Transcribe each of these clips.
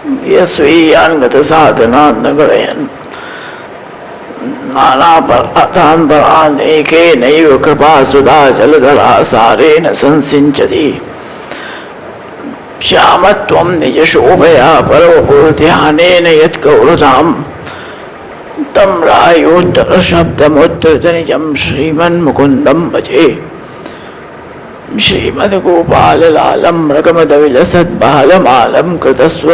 यस्वीयान् गतसाधनान् न गणयन् नानापराधान् परान् एकेनैव कृपासुधा जलधरा सारेण संसिञ्चति श्यामत्वं निजशोभया परमपूर्ध्यानेन यत्कौरताम् तं रायोत्तरशब्दमुद्धृतनिजं श्रीमन्मुकुन्दं भजे। श्रीमद्गोपाललालं मृगमदविलसद्बालमालं कृतस्व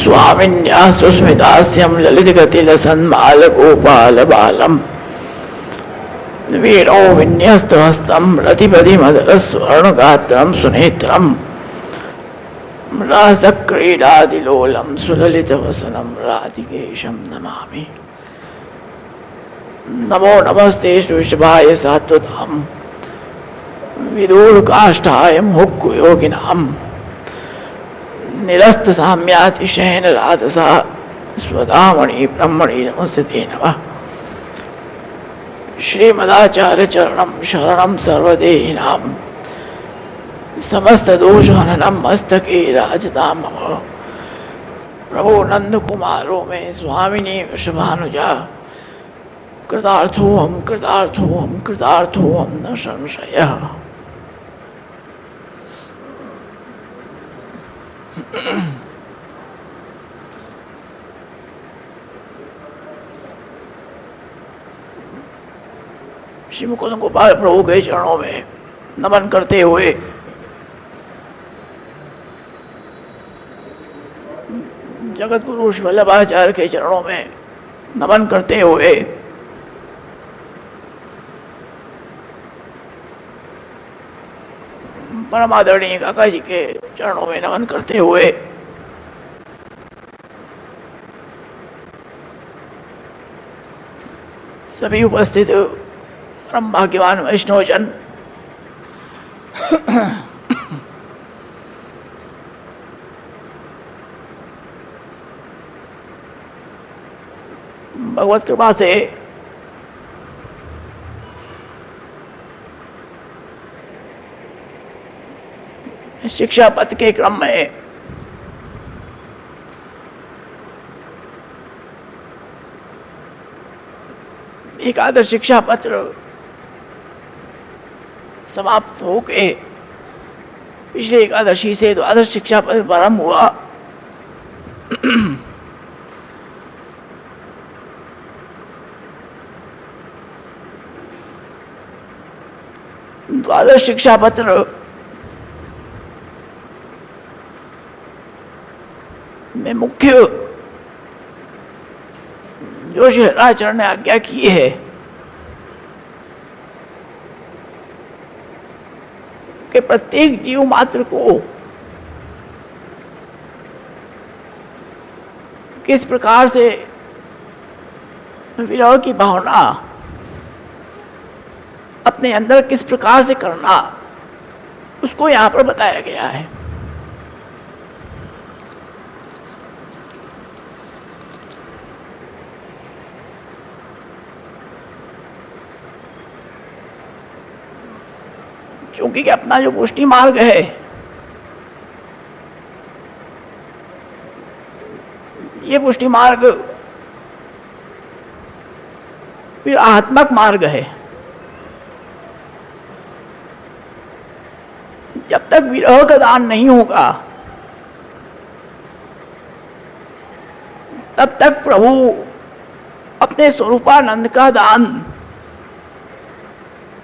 स्वामिन्या सुस्मितास्यं ललितगतिलसन्मालगोपालबालं वीणो विन्यस्तहस्तं रतिपदिमदरस्वर्णगात्रं सुनेत्रं रासक्रीडादिलोलं सुललितवसनं राधिकेशं नमामि। नमो नमस्ते वृषभाय सात्वतां विदूरकाष्ठाय मुहुर्योगिनां निरस्तसाम्यातिशयन राधसा स्वधामणि ब्रह्मणि नमस्ते नमः। श्रीमदाचार्यचरणं शरणं सर्वदेहिनां समस्तदोषहननं मस्तके राजतां मम। प्रभो नंदकुमारो मे स्वामिने वृषभानुजा कृतार्थोऽहं कृतार्थोऽहं कृतार्थोऽहं न संशयः। श्री मुकुंद गोपाल प्रभु के चरणों में नमन करते हुए जगत गुरु श्री वल्लभाचार्य के चरणों में नमन करते हुए परम आदरणीय काका जी के चरणों में नमन करते हुए सभी उपस्थित परम भाग्यवान वैष्णवजन भगवत कृपा से शिक्षा पथ के क्रम में एक आदर्श शिक्षा पत्र समाप्त होके पिछले एकादशी से द्वादश शिक्षा पत्र प्रारंभ हुआ। द्वादश शिक्षा पत्र में मुख्य जो शंकराचार्य ने आज्ञा की है कि प्रत्येक जीव मात्र को किस प्रकार से विरह की भावना अपने अंदर किस प्रकार से करना, उसको यहाँ पर बताया गया है। क्योंकि अपना जो पुष्टि मार्ग है ये पुष्टि मार्ग फिर आत्मक मार्ग है। जब तक विरह का दान नहीं होगा तब तक प्रभु अपने स्वरूपानंद का दान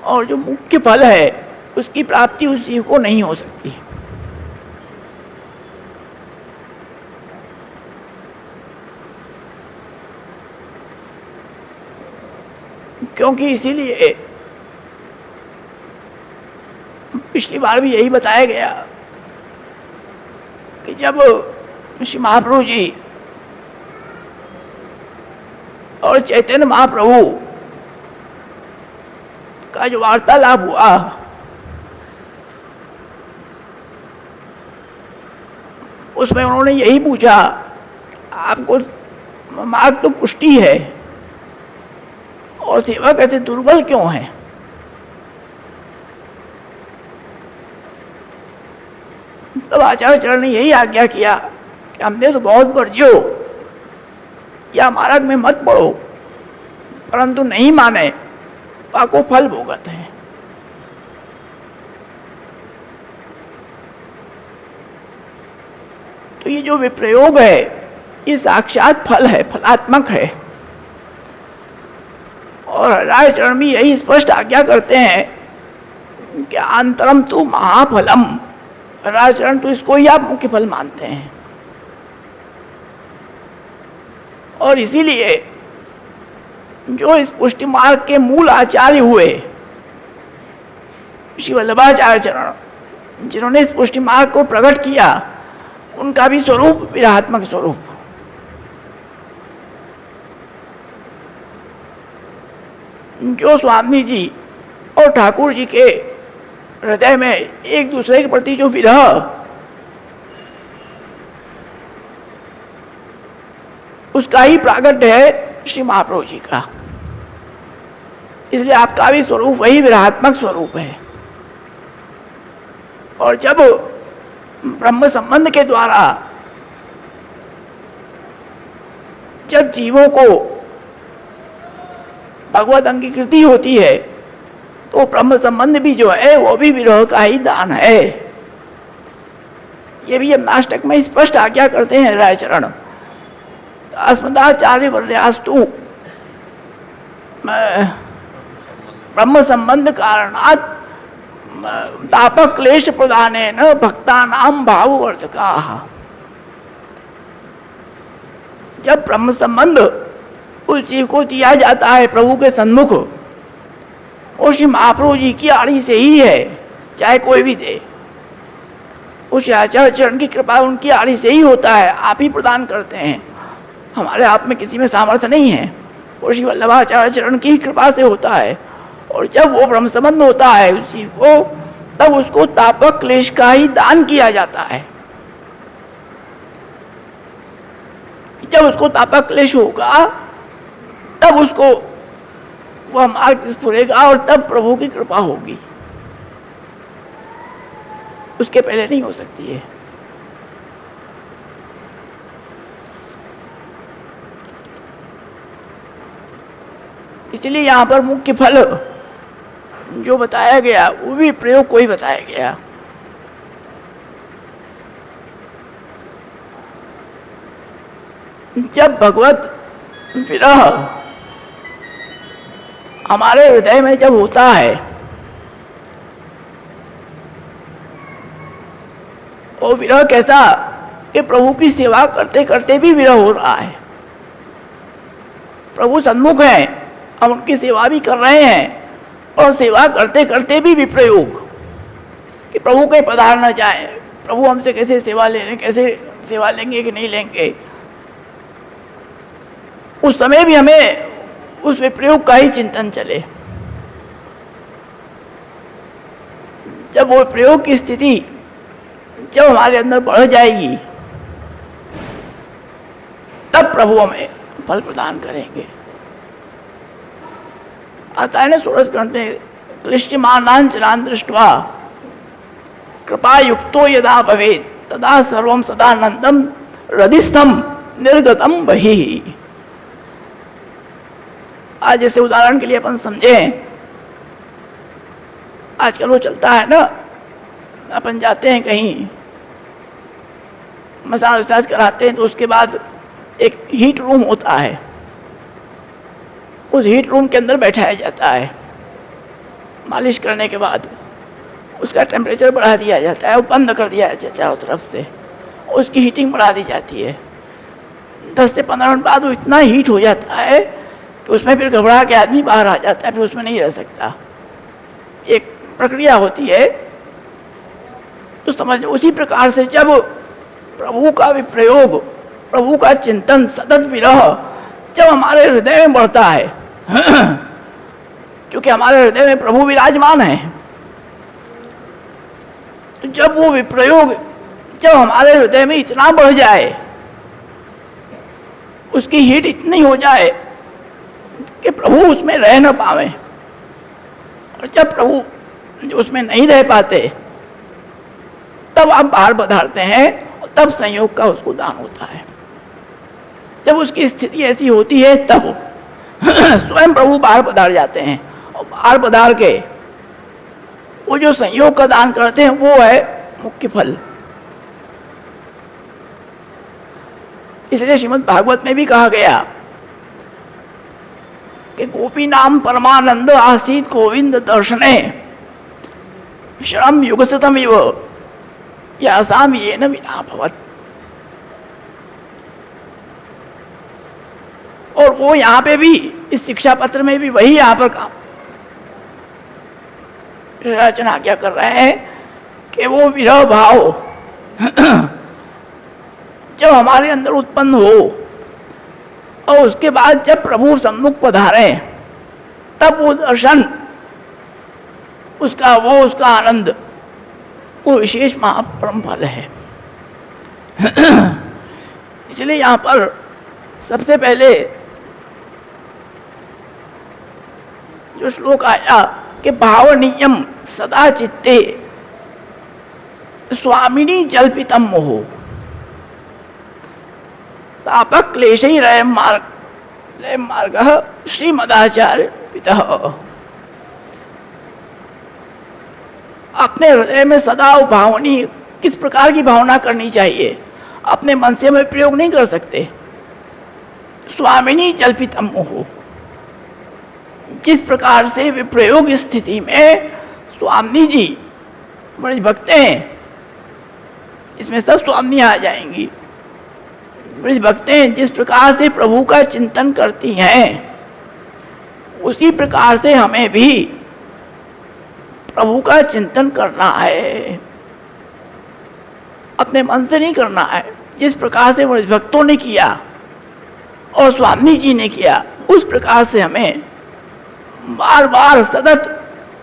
और जो मुख्य फल है उसकी प्राप्ति उस जीव को नहीं हो सकती। क्योंकि इसीलिए पिछली बार भी यही बताया गया कि जब श्री महाप्रभु जी और चैतन्य महाप्रभु का जो वार्तालाप हुआ उसमें उन्होंने यही पूछा, आपको मार्ग तो पुष्टि है और सेवा कैसे दुर्बल क्यों है? तब आचार्य चरण ने यही आज्ञा किया कि हमने तो बहुत बरजियो या मार्ग में मत पड़ो, परंतु नहीं माने वाको फल भोगत है। तो ये जो विप्रयोग है ये साक्षात फल है, फलात्मक है। और हरिराय चरण भी यही स्पष्ट आज्ञा करते हैं कि अंतरम तु महाफलम। हरिराय चरण तो इसको ही आप मुख्य फल मानते हैं। और इसीलिए जो इस पुष्टि मार्ग के मूल आचार्य हुए श्री वल्लभाचार्य चरण, जिन्होंने इस पुष्टि मार्ग को प्रकट किया, उनका भी स्वरूप विरहात्मक स्वरूप। जो स्वामी जी और ठाकुर जी के हृदय में एक दूसरे के प्रति जो विरह, उसका ही प्राकट्य है श्री महाप्रभु जी का। इसलिए आपका भी स्वरूप वही विरहात्मक स्वरूप है। और जब ब्रह्म संबंध के द्वारा जब जीवों को भगवत अंगीकृति होती है, तो ब्रह्म संबंध भी जो है वो भी विरह का ही दान है। ये भी यमनाष्टक में स्पष्ट आज्ञा करते हैं राय चरण। अस्मदाचार्य वर्यास्तु ब्रह्म संबंध कारणात् तापक क्लेश प्रदानेन भक्तानां भाववर्धकाः। जब ब्रह्म संबंध उस जीव को दिया जाता है प्रभु के सन्मुख, वो श्री महाप्रभु जी की आड़ी से ही है, चाहे कोई भी दे। उस आचार्य चरण की कृपा उनकी आड़ी से ही होता है, आप ही प्रदान करते हैं। हमारे आप में किसी में सामर्थ्य नहीं है, वो श्री वल्लभाचार्य चरण की कृपा से होता है। और जब वो ब्रह्म संबंध होता है उस जीव को, तब उसको तापक क्लेश का ही दान किया जाता है। जब उसको तापक क्लेश होगा तब उसको वह मार्ग स्फुरेगा और तब प्रभु की कृपा होगी, उसके पहले नहीं हो सकती है। इसलिए यहाँ पर मुख्य फल जो बताया गया वो भी प्रयोग को ही बताया गया। जब भगवत विरह हमारे हृदय में जब होता है, वो विरह कैसा कि प्रभु की सेवा करते करते भी विरह हो रहा है। प्रभु सन्मुख हैं, हम उनकी सेवा भी कर रहे हैं, और सेवा करते करते भी विप्रयोग कि प्रभु कहीं पधार न जाए, प्रभु हमसे कैसे सेवा ले रहे, कैसे सेवा लेंगे कि नहीं लेंगे। उस समय भी हमें उस विप्रयोग का ही चिंतन चले। जब वो प्रयोग की स्थिति जब हमारे अंदर बढ़ जाएगी, तब प्रभु हमें फल प्रदान करेंगे। आता है ना षोडश ग्रंथ में, क्लिष्यमानान् जनान् दृष्ट्वा कृपा युक्तो यदा भवेत् तदा सर्वं सदानंदम हृदिस्थं निर्गतम बहिः। आज जैसे उदाहरण के लिए अपन समझें, आजकल वो चलता है ना, अपन जाते हैं कहीं मसाज वसाज कराते हैं, तो उसके बाद एक हीट रूम होता है, उस हीट रूम के अंदर बैठाया जाता है। मालिश करने के बाद उसका टेम्परेचर बढ़ा दिया जाता है, वो बंद कर दिया जाता है चारों तरफ से, उसकी हीटिंग बढ़ा दी जाती है। 10 से 15 मिनट बाद वो इतना हीट हो जाता है कि उसमें फिर घबरा के आदमी बाहर आ जाता है, फिर उसमें नहीं रह सकता। एक प्रक्रिया होती है। तो समझ लो उसी प्रकार से जब प्रभु का विप्रयोग, प्रभु का चिंतन, सतत विरह जब हमारे हृदय में बढ़ता है, क्योंकि हमारे हृदय में प्रभु विराजमान है, तो जब वो विप्रयोग जब हमारे हृदय में इतना बढ़ जाए, उसकी हीट इतनी हो जाए कि प्रभु उसमें रह न पावे, और जब प्रभु उसमें नहीं रह पाते, तब आप बाहर पधारते हैं, और तब संयोग का उसको दान होता है। जब उसकी स्थिति ऐसी होती है तब स्वयं प्रभु बाहर पधार जाते हैं और बाहर पधार के वो जो संयोग का दान करते हैं वो है मुख्य फल। इसलिए श्रीमद् भागवत में भी कहा गया कि गोपी नाम परमानंद आसीत गोविंद दर्शने श्रम युगसतम इव यासाम ये न विना भवत। और वो यहाँ पे भी इस शिक्षा पत्र में भी वही यहाँ पर काम रचना क्या कर रहे हैं कि वो विरह भाव जब हमारे अंदर उत्पन्न हो और उसके बाद जब प्रभु सम्मुख पधारे तब वो दर्शन उसका आनंद वो विशेष महापरम फल है। इसलिए यहाँ पर सबसे पहले जो श्लोक आया कि भावनीयम सदा चित्ते स्वामिनी जल्पितम मोह तापक क्लेशई रय मार्ग श्रीमदाचार्य पिता। अपने हृदय में सदा भावनी किस प्रकार की भावना करनी चाहिए, अपने मन से में प्रयोग नहीं कर सकते। स्वामिनी जल्पितम मोह, जिस प्रकार से विप्रयोग स्थिति में स्वामी जी बड़े भक्त हैं, इसमें सब स्वामी आ जाएंगी। ब्रज भक्तें जिस प्रकार से प्रभु का चिंतन करती हैं उसी प्रकार से हमें भी प्रभु का चिंतन करना है, अपने मन से नहीं करना है। जिस प्रकार से ब्रज भक्तों ने किया और स्वामी जी ने किया उस प्रकार से हमें बार बार सतत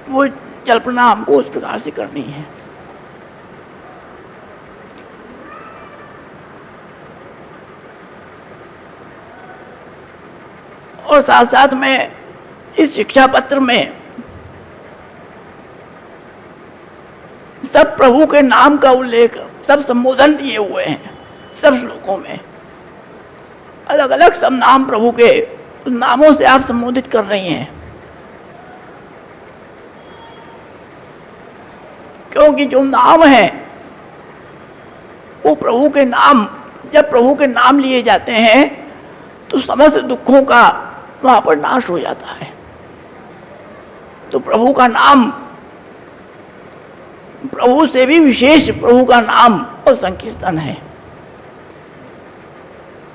वो जल्पना हमको उस प्रकार से करनी है। और साथ साथ में इस शिक्षा पत्र में सब प्रभु के नाम का उल्लेख, सब संबोधन दिए हुए हैं। सब श्लोकों में अलग अलग सब नाम प्रभु के उस नामों से आप संबोधित कर रही हैं, क्योंकि जो नाम है वो प्रभु के नाम, जब प्रभु के नाम लिए जाते हैं तो समस्त दुखों का वहां पर नाश हो जाता है। तो प्रभु का नाम, प्रभु से भी विशेष प्रभु का नाम और संकीर्तन है।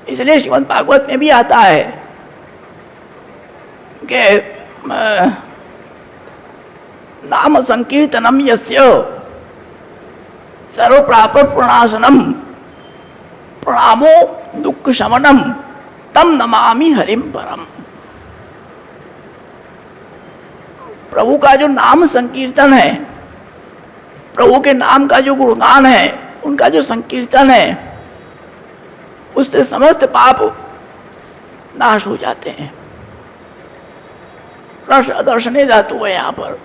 इसलिए श्रीमद् भागवत में भी आता है कि नाम संकीर्तनम यस्य सर्व प्राप प्रणाशनम प्रणामो दुख शमनम तम नमामि हरिम परम। प्रभु का जो नाम संकीर्तन है, प्रभु के नाम का जो गुणगान है, उनका जो संकीर्तन है, उससे समस्त पाप नाश हो जाते हैं। रस दर्शने धातु है यहाँ पर,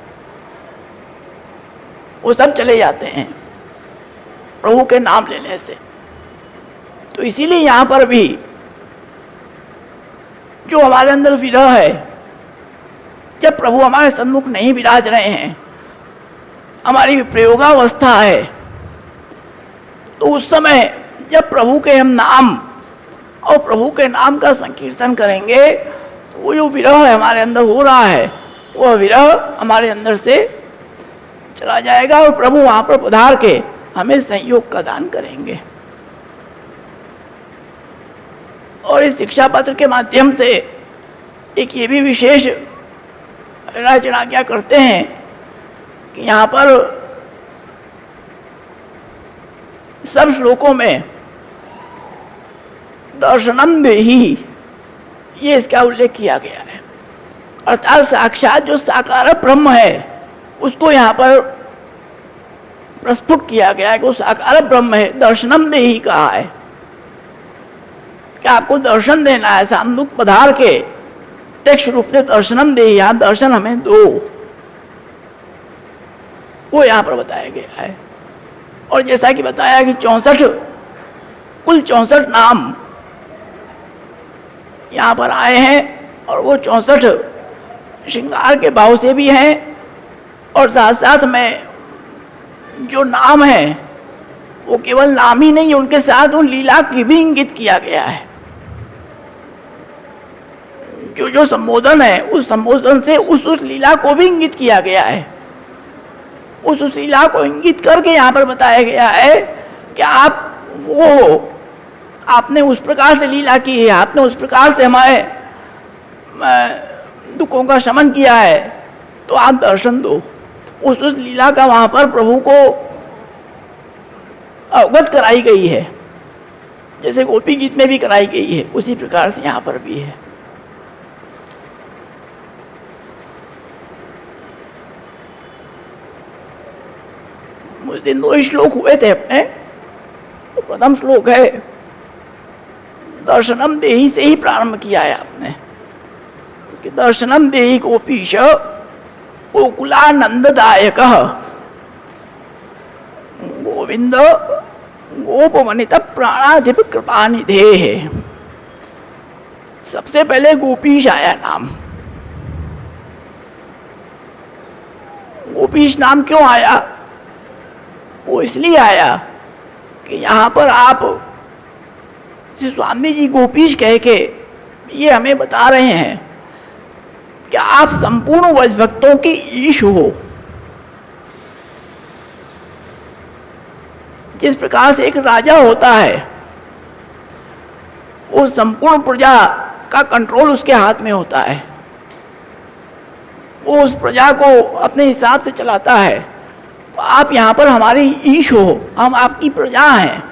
वो सब चले जाते हैं प्रभु के नाम लेने से। तो इसीलिए यहाँ पर भी जो हमारे अंदर विरह है, जब प्रभु हमारे सन्मुख नहीं विराज रहे हैं, हमारी प्रयोगावस्था है, तो उस समय जब प्रभु के हम नाम और प्रभु के नाम का संकीर्तन करेंगे तो वो जो विरह हमारे अंदर हो रहा है वह विरह हमारे अंदर से चला जाएगा और प्रभु वहाँ पर पधार के हमें संयोग का दान करेंगे। और इस शिक्षा पत्र के माध्यम से एक ये भी विशेष रचना क्या करते हैं कि यहाँ पर सब श्लोकों में दर्शनम देहि ये इसका उल्लेख किया गया है। अर्थात साक्षात जो साकार ब्रह्म है उसको यहाँ पर प्रस्फुट किया गया है कि वो साकार ब्रह्म है। दर्शनम देहि कहा है कि आपको दर्शन देना है, सामने पधार के प्रत्यक्ष रूप से दर्शनम देहि, यहाँ दर्शन हमें दो, वो यहाँ पर बताया गया है। और जैसा कि बताया कि 64 कुल 64 नाम यहाँ पर आए हैं और वो 64 श्रृंगार के भाव से भी हैं और साथ साथ में जो नाम है वो केवल नाम ही नहीं, उनके साथ उन लीला की भी इंगित किया गया है। जो जो संबोधन है उस संबोधन से उस लीला को भी इंगित किया गया है। उस लीला को इंगित करके यहाँ पर बताया गया है कि आपने उस प्रकार से लीला की है, आपने उस प्रकार से हमारे दुखों का शमन किया है, तो आप दर्शन दो। उस लीला का वहाँ पर प्रभु को अवगत कराई गई है, जैसे गोपी गीत में भी कराई गई है, उसी प्रकार से यहाँ पर भी है। उस दिन 2 श्लोक हुए थे अपने। तो प्रथम श्लोक है दर्शनम देहि से ही प्रारंभ किया है आपने कि दर्शनम देहि गोपीश गोकुलानंददायक गोविंद गोपवनित प्राणाधिप कृपानिधे। सबसे पहले गोपीश आया नाम। गोपीश नाम क्यों आया? वो इसलिए आया कि यहाँ पर आप स्वामी जी गोपीश कह के ये हमें बता रहे हैं कि आप संपूर्ण व्रज भक्तों के ईश हो। जिस प्रकार से एक राजा होता है, वो संपूर्ण प्रजा का कंट्रोल उसके हाथ में होता है, वो उस प्रजा को अपने हिसाब से चलाता है। तो आप यहाँ पर हमारे ईश हो, हम आपकी प्रजा हैं।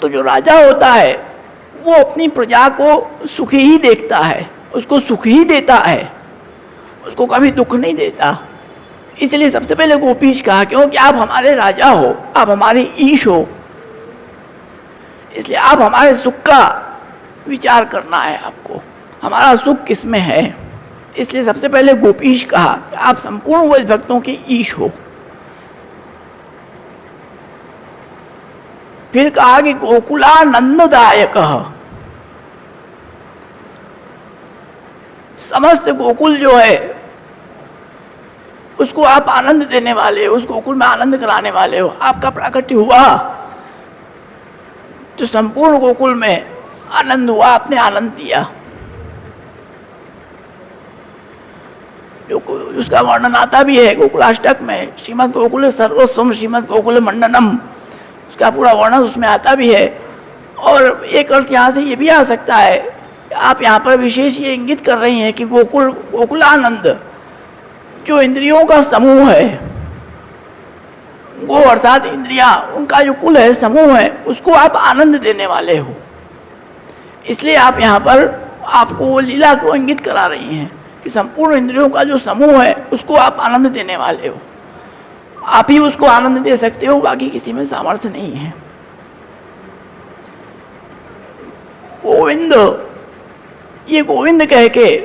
तो जो राजा होता है वो अपनी प्रजा को सुखी ही देखता है, उसको सुख ही देता है, उसको कभी दुख नहीं देता। इसलिए सबसे पहले गोपीश कहा क्योंकि आप हमारे राजा हो, आप हमारे ईश हो, इसलिए आप हमारे सुख का विचार करना है आपको, हमारा सुख किस में है। इसलिए सबसे पहले गोपीश कहा कि आप संपूर्ण व्रज भक्तों के ईश हो। फिर कहा कि गोकुलानंददायक, समस्त गोकुल जो है उसको आप आनंद देने वाले हो, उस गोकुल में आनंद कराने वाले हो। आपका प्राकट्य हुआ तो संपूर्ण गोकुल में आनंद हुआ, आपने आनंद दिया। जो उसका वर्णन आता भी है गोकुलाष्टक में, श्रीमद् गोकुल सर्वस्वम श्रीमद् गोकुल मंडनम, उसका पूरा वर्णन उसमें आता भी है। और एक अर्थ यहाँ से ये भी आ सकता है कि आप यहाँ पर विशेष ये इंगित कर रही हैं कि गोकुलानंद जो इंद्रियों का समूह है, गो अर्थात इंद्रियां, उनका जो कुल है, समूह है, उसको आप आनंद देने वाले हो। इसलिए आप यहाँ पर आपको वो लीला को इंगित करा रही हैं कि संपूर्ण इंद्रियों का जो समूह है उसको आप आनंद देने वाले हो। आप ही उसको आनंद दे सकते हो, बाकी किसी में सामर्थ्य नहीं है। गोविंद, ये गोविंद कह के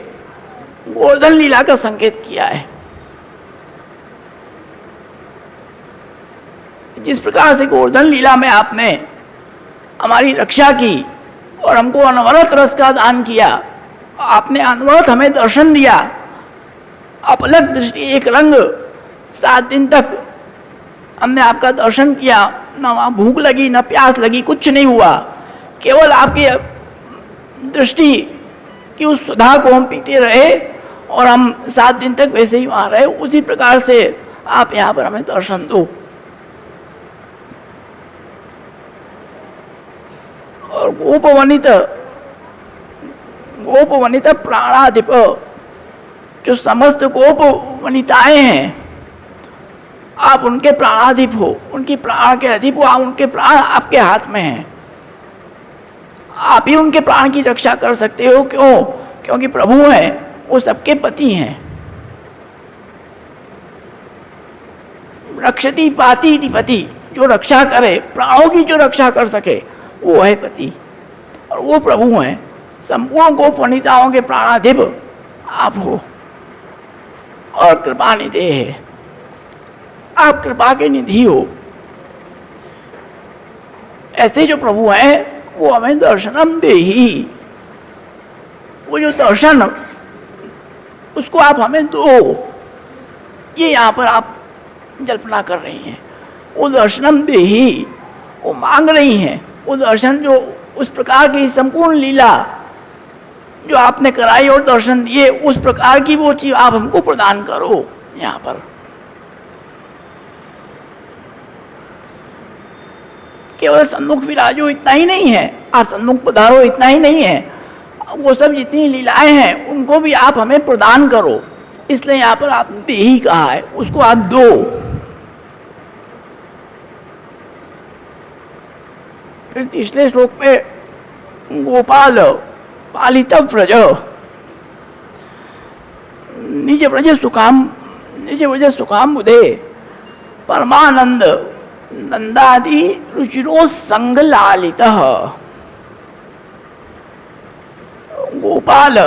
गोवर्धन लीला का संकेत किया है। जिस प्रकार से गोवर्धन लीला में आपने हमारी रक्षा की और हमको अनवरत रस का दान किया, आपने अनवरत हमें दर्शन दिया, अपलक दृष्टि एक रंग, 7 दिन तक हमने आपका दर्शन किया, न वहाँ भूख लगी न प्यास लगी, कुछ नहीं हुआ, केवल आपकी दृष्टि की उस सुधा को हम पीते रहे और हम 7 दिन तक वैसे ही वहाँ रहे। उसी प्रकार से आप यहाँ पर हमें दर्शन दो। और गोप वनिता प्राणाधिप, जो समस्त गोप वनिताएं हैं, आप उनके प्राणाधिप हो, उनकी प्राण के अधिप हो, उनके प्राण आपके हाथ में हैं। आप ही उनके प्राण की रक्षा कर सकते हो। क्यों? क्योंकि प्रभु हैं, वो सबके पति हैं। रक्षति पाति इति पति, जो रक्षा करे, प्राणों की जो रक्षा कर सके, वो है पति और वो प्रभु हैं। संपूर्ण गोप वनिताओं के प्राणाधिप आप हो और कृपा निधि है, आप कृपा के निधि हो। ऐसे जो प्रभु हैं वो हमें दर्शनम देहि, वो जो दर्शन उसको आप हमें दो, ये यहाँ पर आप जल्पना कर रही हैं। वो दर्शनम देहि, वो मांग रही हैं वो दर्शन, जो उस प्रकार की संपूर्ण लीला जो आपने कराई और दर्शन दिए, उस प्रकार की वो चीज आप हमको प्रदान करो। यहाँ पर केवल सन्मुख विराजो इतना ही नहीं है, आप सन्मुख पधारो इतना ही नहीं है, वो सब जितनी लीलाएं हैं उनको भी आप हमें प्रदान करो। इसलिए यहाँ पर आपने देही कहा है, उसको आप दो। फिर तीसरे श्लोक पे गोपाल पालित व्रज निज व्रज सुखाम बुधे परमानंद नंदादि रुचिरो संग लालित। गोपाल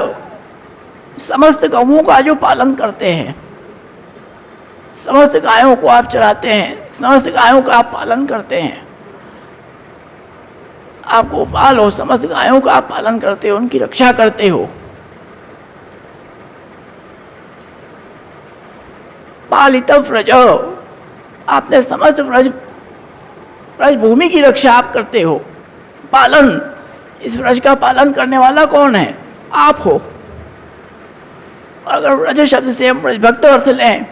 समस्त गौओं का जो पालन करते हैं, समस्त गायों को आप चराते हैं, समस्त गायों का आप पालन करते हैं, आप गोपाल हो, समस्त गायों का आप पालन करते हो, उनकी रक्षा करते हो। पालित व्रज, आपने समस्त व्रज भूमि की रक्षा आप करते हो। पालन, इस व्रज का पालन करने वाला कौन है? आप हो। अगर व्रज शब्द से हम व्रज भक्त अर्थ लें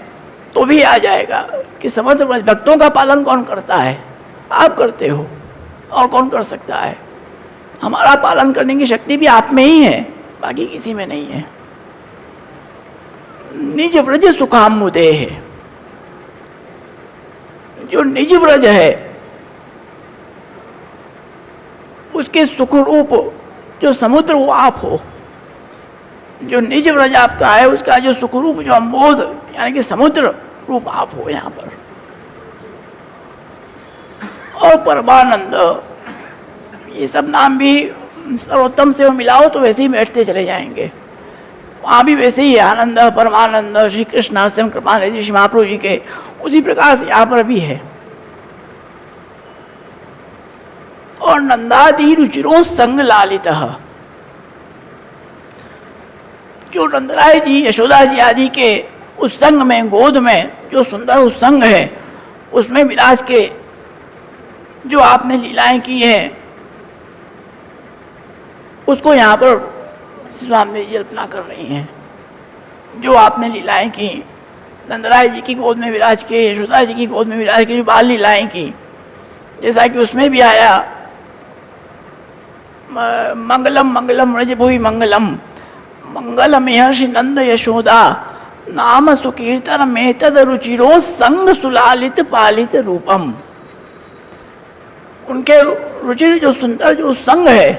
तो भी आ जाएगा कि समस्त व्रज भक्तों का पालन कौन करता है? आप करते हो, और कौन कर सकता है? हमारा पालन करने की शक्ति भी आप में ही है, बाकी किसी में नहीं है। निज व्रज सुखाम मुदे है, जो निज व्रज है उसके सुख रूप जो समुद्र वो आप हो। जो निज व्रज आपका है उसका जो सुख रूप, जो अम्बोध यानी कि समुद्र रूप आप हो यहाँ पर। और परमानंद, ये सब नाम भी सर्वोत्तम से मिलाओ तो वैसे ही बैठते चले जाएंगे, वहाँ भी वैसे ही आनंद, परमानंद, श्री कृष्ण से कृपानिधि श्री महाप्रभु जी के, उसी प्रकार से यहाँ पर भी है। और नंदादि रुचिरो संग लालित, जो नंदराय जी, यशोदा जी आदि के उस संग में, गोद में जो सुंदर उस संग है, उसमें विराज के जो आपने लीलाएं की हैं, उसको यहाँ पर स्वामी जी कल्पना कर रही हैं। जो आपने लीलाएं की, नंदराय जी की गोद में विराज के, यशोदा जी की गोद में विराज के जो बाल लीलाएं की, जैसा कि उसमें भी आया मंगलम मंगलम व्रज भुवि मंगलम, मंगलम यश नंद यशोदा नाम सुकीर्तन मेतद रुचिरो संग सुलालित पालित रूपम। उनके रुचि जो सुंदर जो संग है,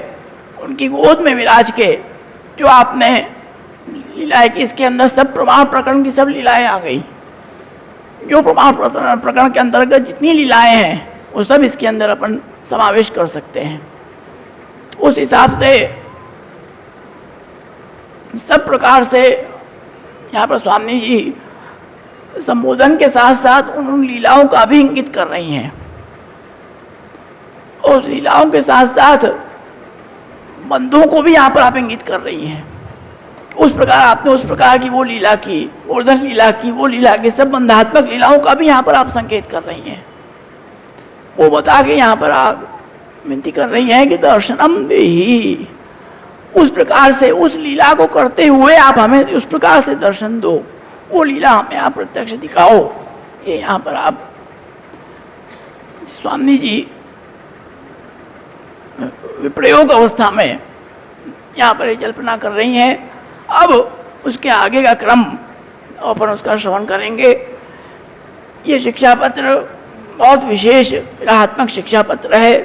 उनकी गोद में विराज के जो आपने लीलाएं की, इसके अंदर सब प्रमाण प्रकरण की सब लीलाएं आ गई। जो प्रमाण प्रकरण के अंतर्गत जितनी लीलाएं हैं वो सब इसके अंदर अपन समावेश कर सकते हैं। तो उस हिसाब से सब प्रकार से यहाँ पर स्वामी जी संबोधन के साथ साथ उन लीलाओं का भी इंगित कर रही हैं, और उस लीलाओं के साथ साथ बंधुओं को भी यहाँ पर आप इंगित कर रही हैं। उस प्रकार आपने उस प्रकार की वो लीला की, गोवर्धन लीला की, वो लीला की, सब बंधात्मक लीलाओं का भी यहाँ पर आप संकेत कर रही हैं। वो बता के यहाँ पर आप विनती कर रही हैं कि दर्शनम देहि, उस प्रकार से उस लीला को करते हुए आप हमें उस प्रकार से दर्शन दो, वो लीला हमें आप प्रत्यक्ष दिखाओ। ये यहाँ पर आप स्वामी जी विप्रयोग अवस्था में यहाँ पर कल्पना कर रही हैं। अब उसके आगे का क्रम अपन उसका श्रवण करेंगे। ये शिक्षा पत्र बहुत विशेष विराहात्मक शिक्षा पत्र है,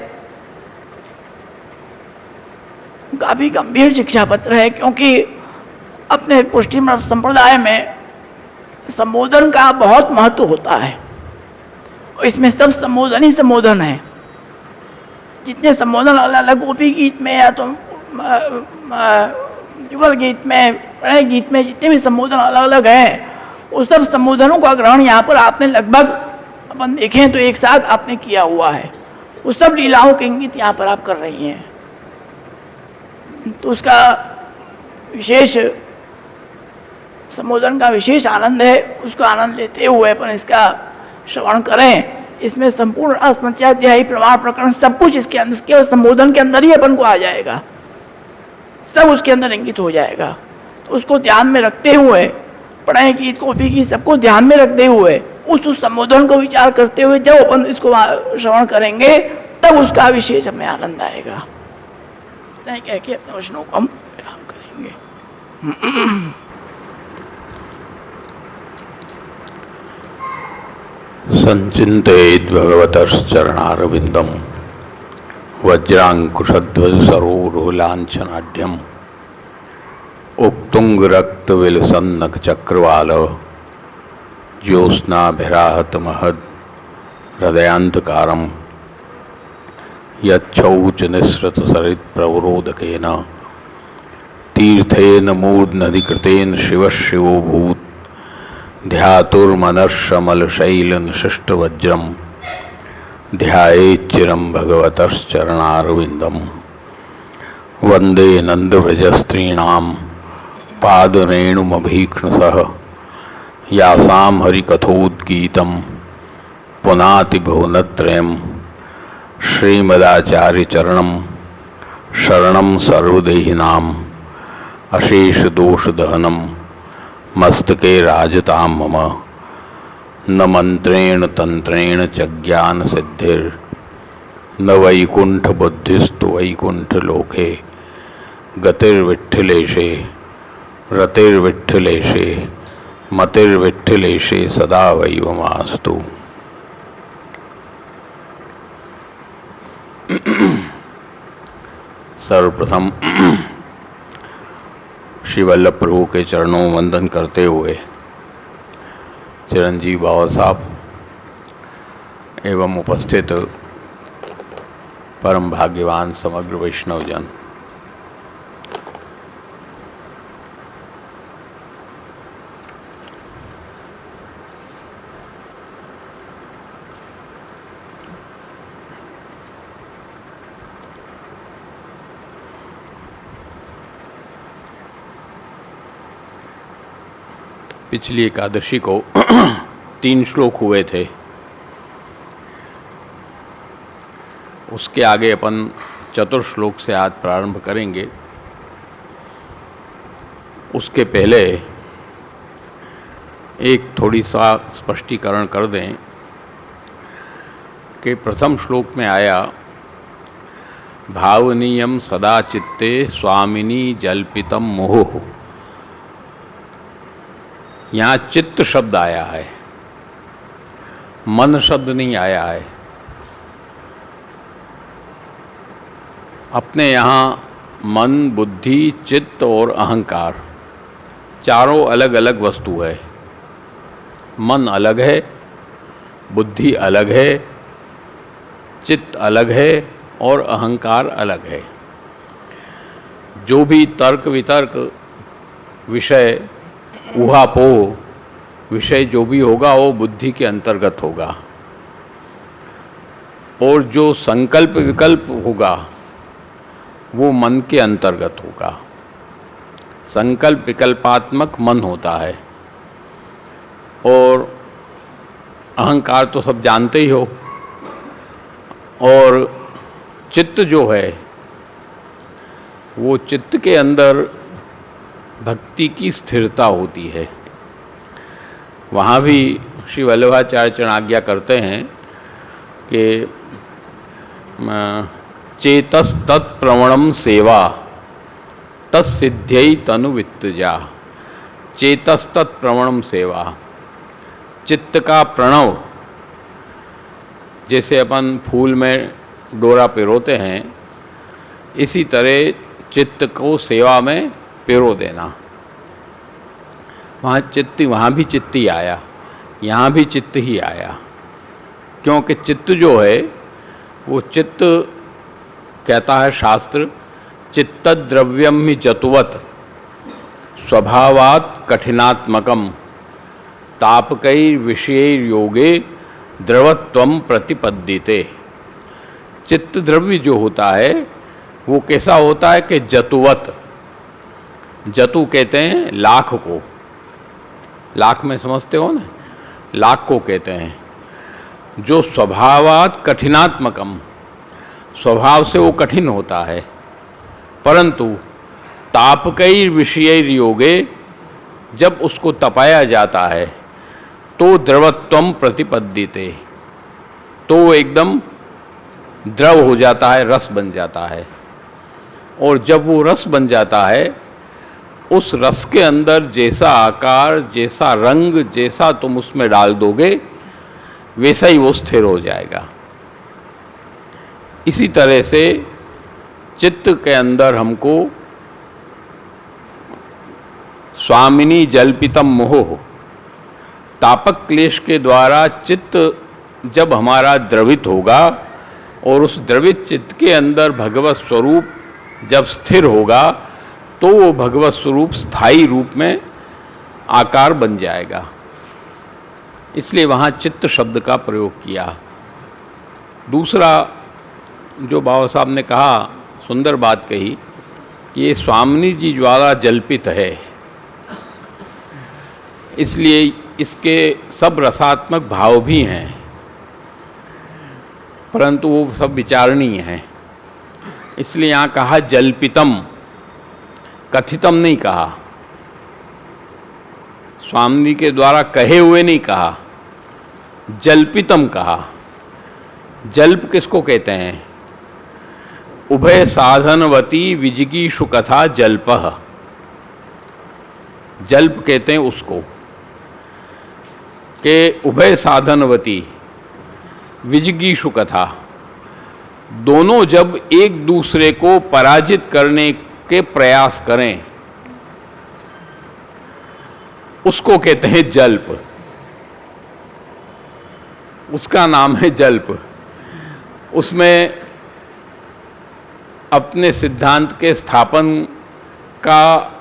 काफ़ी गंभीर शिक्षा पत्र है, क्योंकि अपने पुष्टि संप्रदाय में संबोधन का बहुत महत्व होता है, और इसमें सब संबोधन ही संबोधन है। जितने संबोधन अलग अलग गोपी गीत में या तो युगल गीत में, प्रणय गीत में जितने भी संबोधन अलग अलग हैं, वो सब संबोधनों का ग्रहण यहाँ पर आपने लगभग अपन देखें तो एक साथ आपने किया हुआ है। वो सब लीलाओं के इंगित यहाँ पर आप कर रही हैं। तो उसका विशेष संबोधन का विशेष आनंद है, उसको आनंद लेते हुए अपन इसका श्रवण करें। इसमें संपूर्ण अस्मृत्याध्यायी प्रमाण प्रकरण सब कुछ इसके अंदर, केवल संबोधन के अंदर ही अपन को आ जाएगा, सब उसके अंदर इंगित हो जाएगा। तो उसको ध्यान में रखते हुए पढ़ाई गीत कॉपी की सबको ध्यान में रखते हुए उस संबोधन को विचार करते हुए जब अपन इसको श्रवण करेंगे तब उसका विशेष हमें आनंद आएगा। नहीं कह के अपने वचनों को हम विराम करेंगे। संचिन्तयेद् भगवतश्चरणारविन्दं वज्राङ्कुशध्वज सरोरुलाञ्छनाढ्यम् उक्तुङ्गरक्तविलसन्नखचक्रवाल ज्योत्स्नाभिराहतमहद् हृदयान्तकारं यच्छौचनिःसृतसरित्प्रवरोदकेन तीर्थेन मूर्ध्नधिकृतेन शिवः शिवोऽभूत् ध्यातुर्मनःशमलशैलनिशिष्टवज्रं ध्यायेच्चिरं भगवतश्चरणारविन्दं वन्दे नन्दव्रजस्त्रीणां पादरेणुमभीक्ष्णसः यासां हरिकथोद्गीतं पुनाति भुवनत्रयं श्रीमदाचार्यचरणं शरणं सर्वदेहिनाम् अशेषदोषदहनं मस्तके राजतां मम न मंत्रेण तंत्रेण च ज्ञानसिद्धिर्न वैकुंठबुद्धिस्तु वैकुंठलोके गतिर्विठ्ठलेशे रतिर्विठ्ठलेशे मतिर्विठ्ठलेशे सदा वैवमास्तु। सर्वप्रथम श्री वल्लभ प्रभु के चरणों में वंदन करते हुए चिरंजीव बाबा साहब एवं उपस्थित परम भाग्यवान समग्र वैष्णवजन, पिछली एकादशी को 3 श्लोक हुए थे। उसके आगे अपन चतुर्श्लोक से आज प्रारंभ करेंगे। उसके पहले एक थोड़ी सा स्पष्टीकरण कर दें कि प्रथम श्लोक में आया भावनीयम सदा चित्ते स्वामिनी जल्पितम मोह। यहाँ चित्त शब्द आया है, मन शब्द नहीं आया है। अपने यहाँ मन, बुद्धि, चित्त और अहंकार चारों अलग अलग वस्तु है। मन अलग है, बुद्धि अलग है, चित्त अलग है और अहंकार अलग है। जो भी तर्क वितर्क विषय ऊहापोह विषय जो भी होगा वो बुद्धि के अंतर्गत होगा, और जो संकल्प विकल्प होगा वो मन के अंतर्गत होगा। संकल्प विकल्पात्मक मन होता है, और अहंकार तो सब जानते ही हो। और चित्त जो है वो चित्त के अंदर भक्ति की स्थिरता होती है। वहाँ भी श्री वल्लभाचार्य चरण आज्ञा करते हैं कि चेतस तत्प्रवणम सेवा तत्सिद्ध्यै तनुवित्तजा। चेतस तत्प्रवणम सेवा, चित्त का प्रणव, जैसे अपन फूल में डोरा पिरोते हैं, इसी तरह चित्त को सेवा में पिरो देना। वहाँ भी चित्त ही आया, यहाँ भी चित्त ही आया, क्योंकि चित्त जो है वो चित्त कहता है शास्त्र, चित्त द्रव्यम ही जतुवत स्वभावात् कठिनात्मकम तापकैर्विषयैर्योगे द्रवत्वम प्रतिपद्यते। चित्त द्रव्य जो होता है वो कैसा होता है कि जतुवत, जतु कहते हैं लाख को, लाख में समझते हो ना, लाख को कहते हैं, जो स्वभावात कठिनात्मकम, स्वभाव से वो कठिन होता है, परंतु तापकैर विषयैर योगे, जब उसको तपाया जाता है तो द्रवत्वम प्रतिपद्यते, तो वो एकदम द्रव हो जाता है, रस बन जाता है। और जब वो रस बन जाता है, उस रस के अंदर जैसा आकार, जैसा रंग, जैसा तुम उसमें डाल दोगे वैसा ही वो स्थिर हो जाएगा। इसी तरह से चित्त के अंदर हमको स्वामिनी जल्पितम मोह, तापक क्लेश के द्वारा चित्त जब हमारा द्रवित होगा और उस द्रवित चित्त के अंदर भगवत स्वरूप जब स्थिर होगा तो वो भगवत स्वरूप स्थायी रूप में आकार बन जाएगा। इसलिए वहाँ चित्त शब्द का प्रयोग किया। दूसरा जो बाबा साहब ने कहा, सुंदर बात कही कि ये स्वामिनी जी द्वारा जल्पित है, इसलिए इसके सब रसात्मक भाव भी हैं, परंतु वो सब विचारणीय हैं। इसलिए यहाँ कहा जल्पितम, कथितम नहीं कहा, स्वामी के द्वारा कहे हुए नहीं कहा, जल्पितम कहा। जल्प किसको कहते हैं? उभय साधनवती विजिगीषु कथा जल्पः, जल्प कहते हैं उसको कि उभय साधनवती विजिगीषु कथा, दोनों जब एक दूसरे को पराजित करने के प्रयास करें उसको कहते हैं जल्प, उसका नाम है जल्प। उसमें अपने सिद्धांत के स्थापन का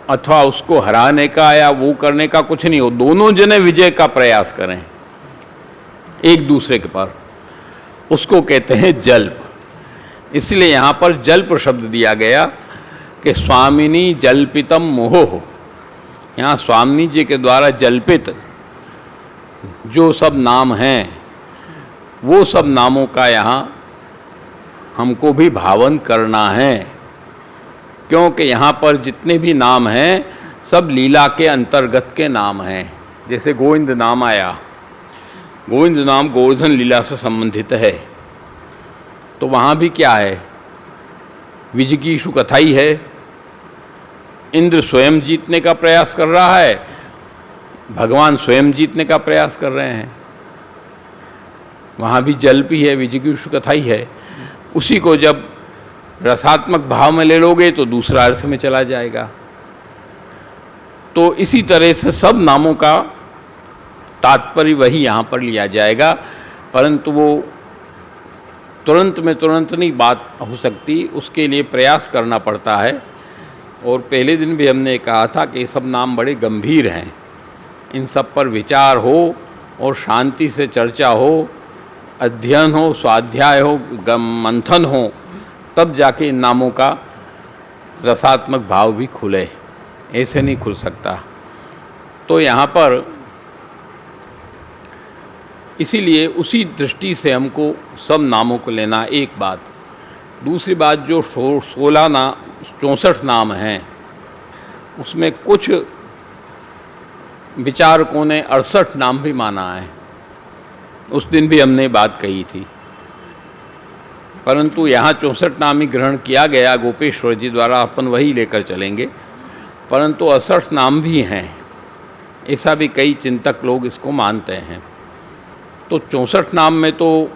अथवा उसको हराने का या वो करने का कुछ नहीं हो, दोनों जने विजय का प्रयास करें एक दूसरे के पर, उसको कहते हैं जल्प। इसलिए यहाँ पर जल्प शब्द दिया गया कि स्वामिनी जल्पितम मोह, यहाँ स्वामी जी के द्वारा जल्पित जो सब नाम हैं वो सब नामों का यहाँ हमको भी भावन करना है, क्योंकि यहाँ पर जितने भी नाम हैं सब लीला के अंतर्गत के नाम हैं। जैसे गोविंद नाम आया, गोविंद नाम गोवर्धन लीला से संबंधित है, तो वहाँ भी क्या है? विजिगीषु कथा ही है। इंद्र स्वयं जीतने का प्रयास कर रहा है, भगवान स्वयं जीतने का प्रयास कर रहे हैं, वहाँ भी जल्प ही है, विजिगीषु कथा ही है। उसी को जब रसात्मक भाव में ले लोगे तो दूसरा अर्थ में चला जाएगा। तो इसी तरह से सब नामों का तात्पर्य वही यहाँ पर लिया जाएगा, परंतु वो तुरंत में तुरंत नहीं बात हो सकती, उसके लिए प्रयास करना पड़ता है। और पहले दिन भी हमने कहा था कि ये सब नाम बड़े गंभीर हैं, इन सब पर विचार हो और शांति से चर्चा हो, अध्ययन हो, स्वाध्याय हो, मंथन हो, तब जाके इन नामों का रसात्मक भाव भी खुले, ऐसे नहीं खुल सकता। तो यहाँ पर इसीलिए उसी दृष्टि से हमको सब नामों को लेना, एक बात। दूसरी बात, जो 64 नाम हैं उसमें कुछ विचारकों ने 68 नाम भी माना है, उस दिन भी हमने बात कही थी, परंतु यहाँ 64 नाम ही ग्रहण किया गया गोपेश्वर जी द्वारा, अपन वही लेकर चलेंगे। परंतु 68 नाम भी हैं, ऐसा भी कई चिंतक लोग इसको मानते हैं। तो 64 नाम में तो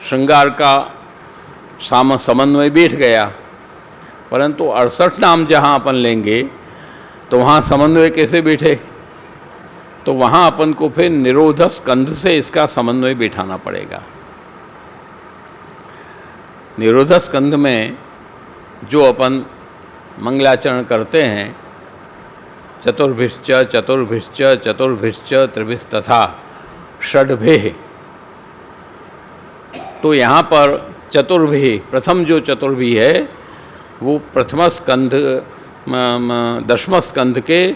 श्रृंगार का समन्वय बैठ गया, परंतु 68 नाम जहाँ अपन लेंगे तो वहाँ समन्वय कैसे बैठे? तो वहाँ अपन को फिर निरोध स्कंध से इसका समन्वय बैठाना पड़ेगा। निरोध स्कंध में जो अपन मंगलाचरण करते हैं, चतुर्भिश्च चतुर्भिश्च चतुर्भिश्च त्रिभिस्तथा षड्भेः, तो यहाँ पर चतुर्भि, प्रथम जो चतुर्भि है वो प्रथम स्कंध, दशम स्कंध के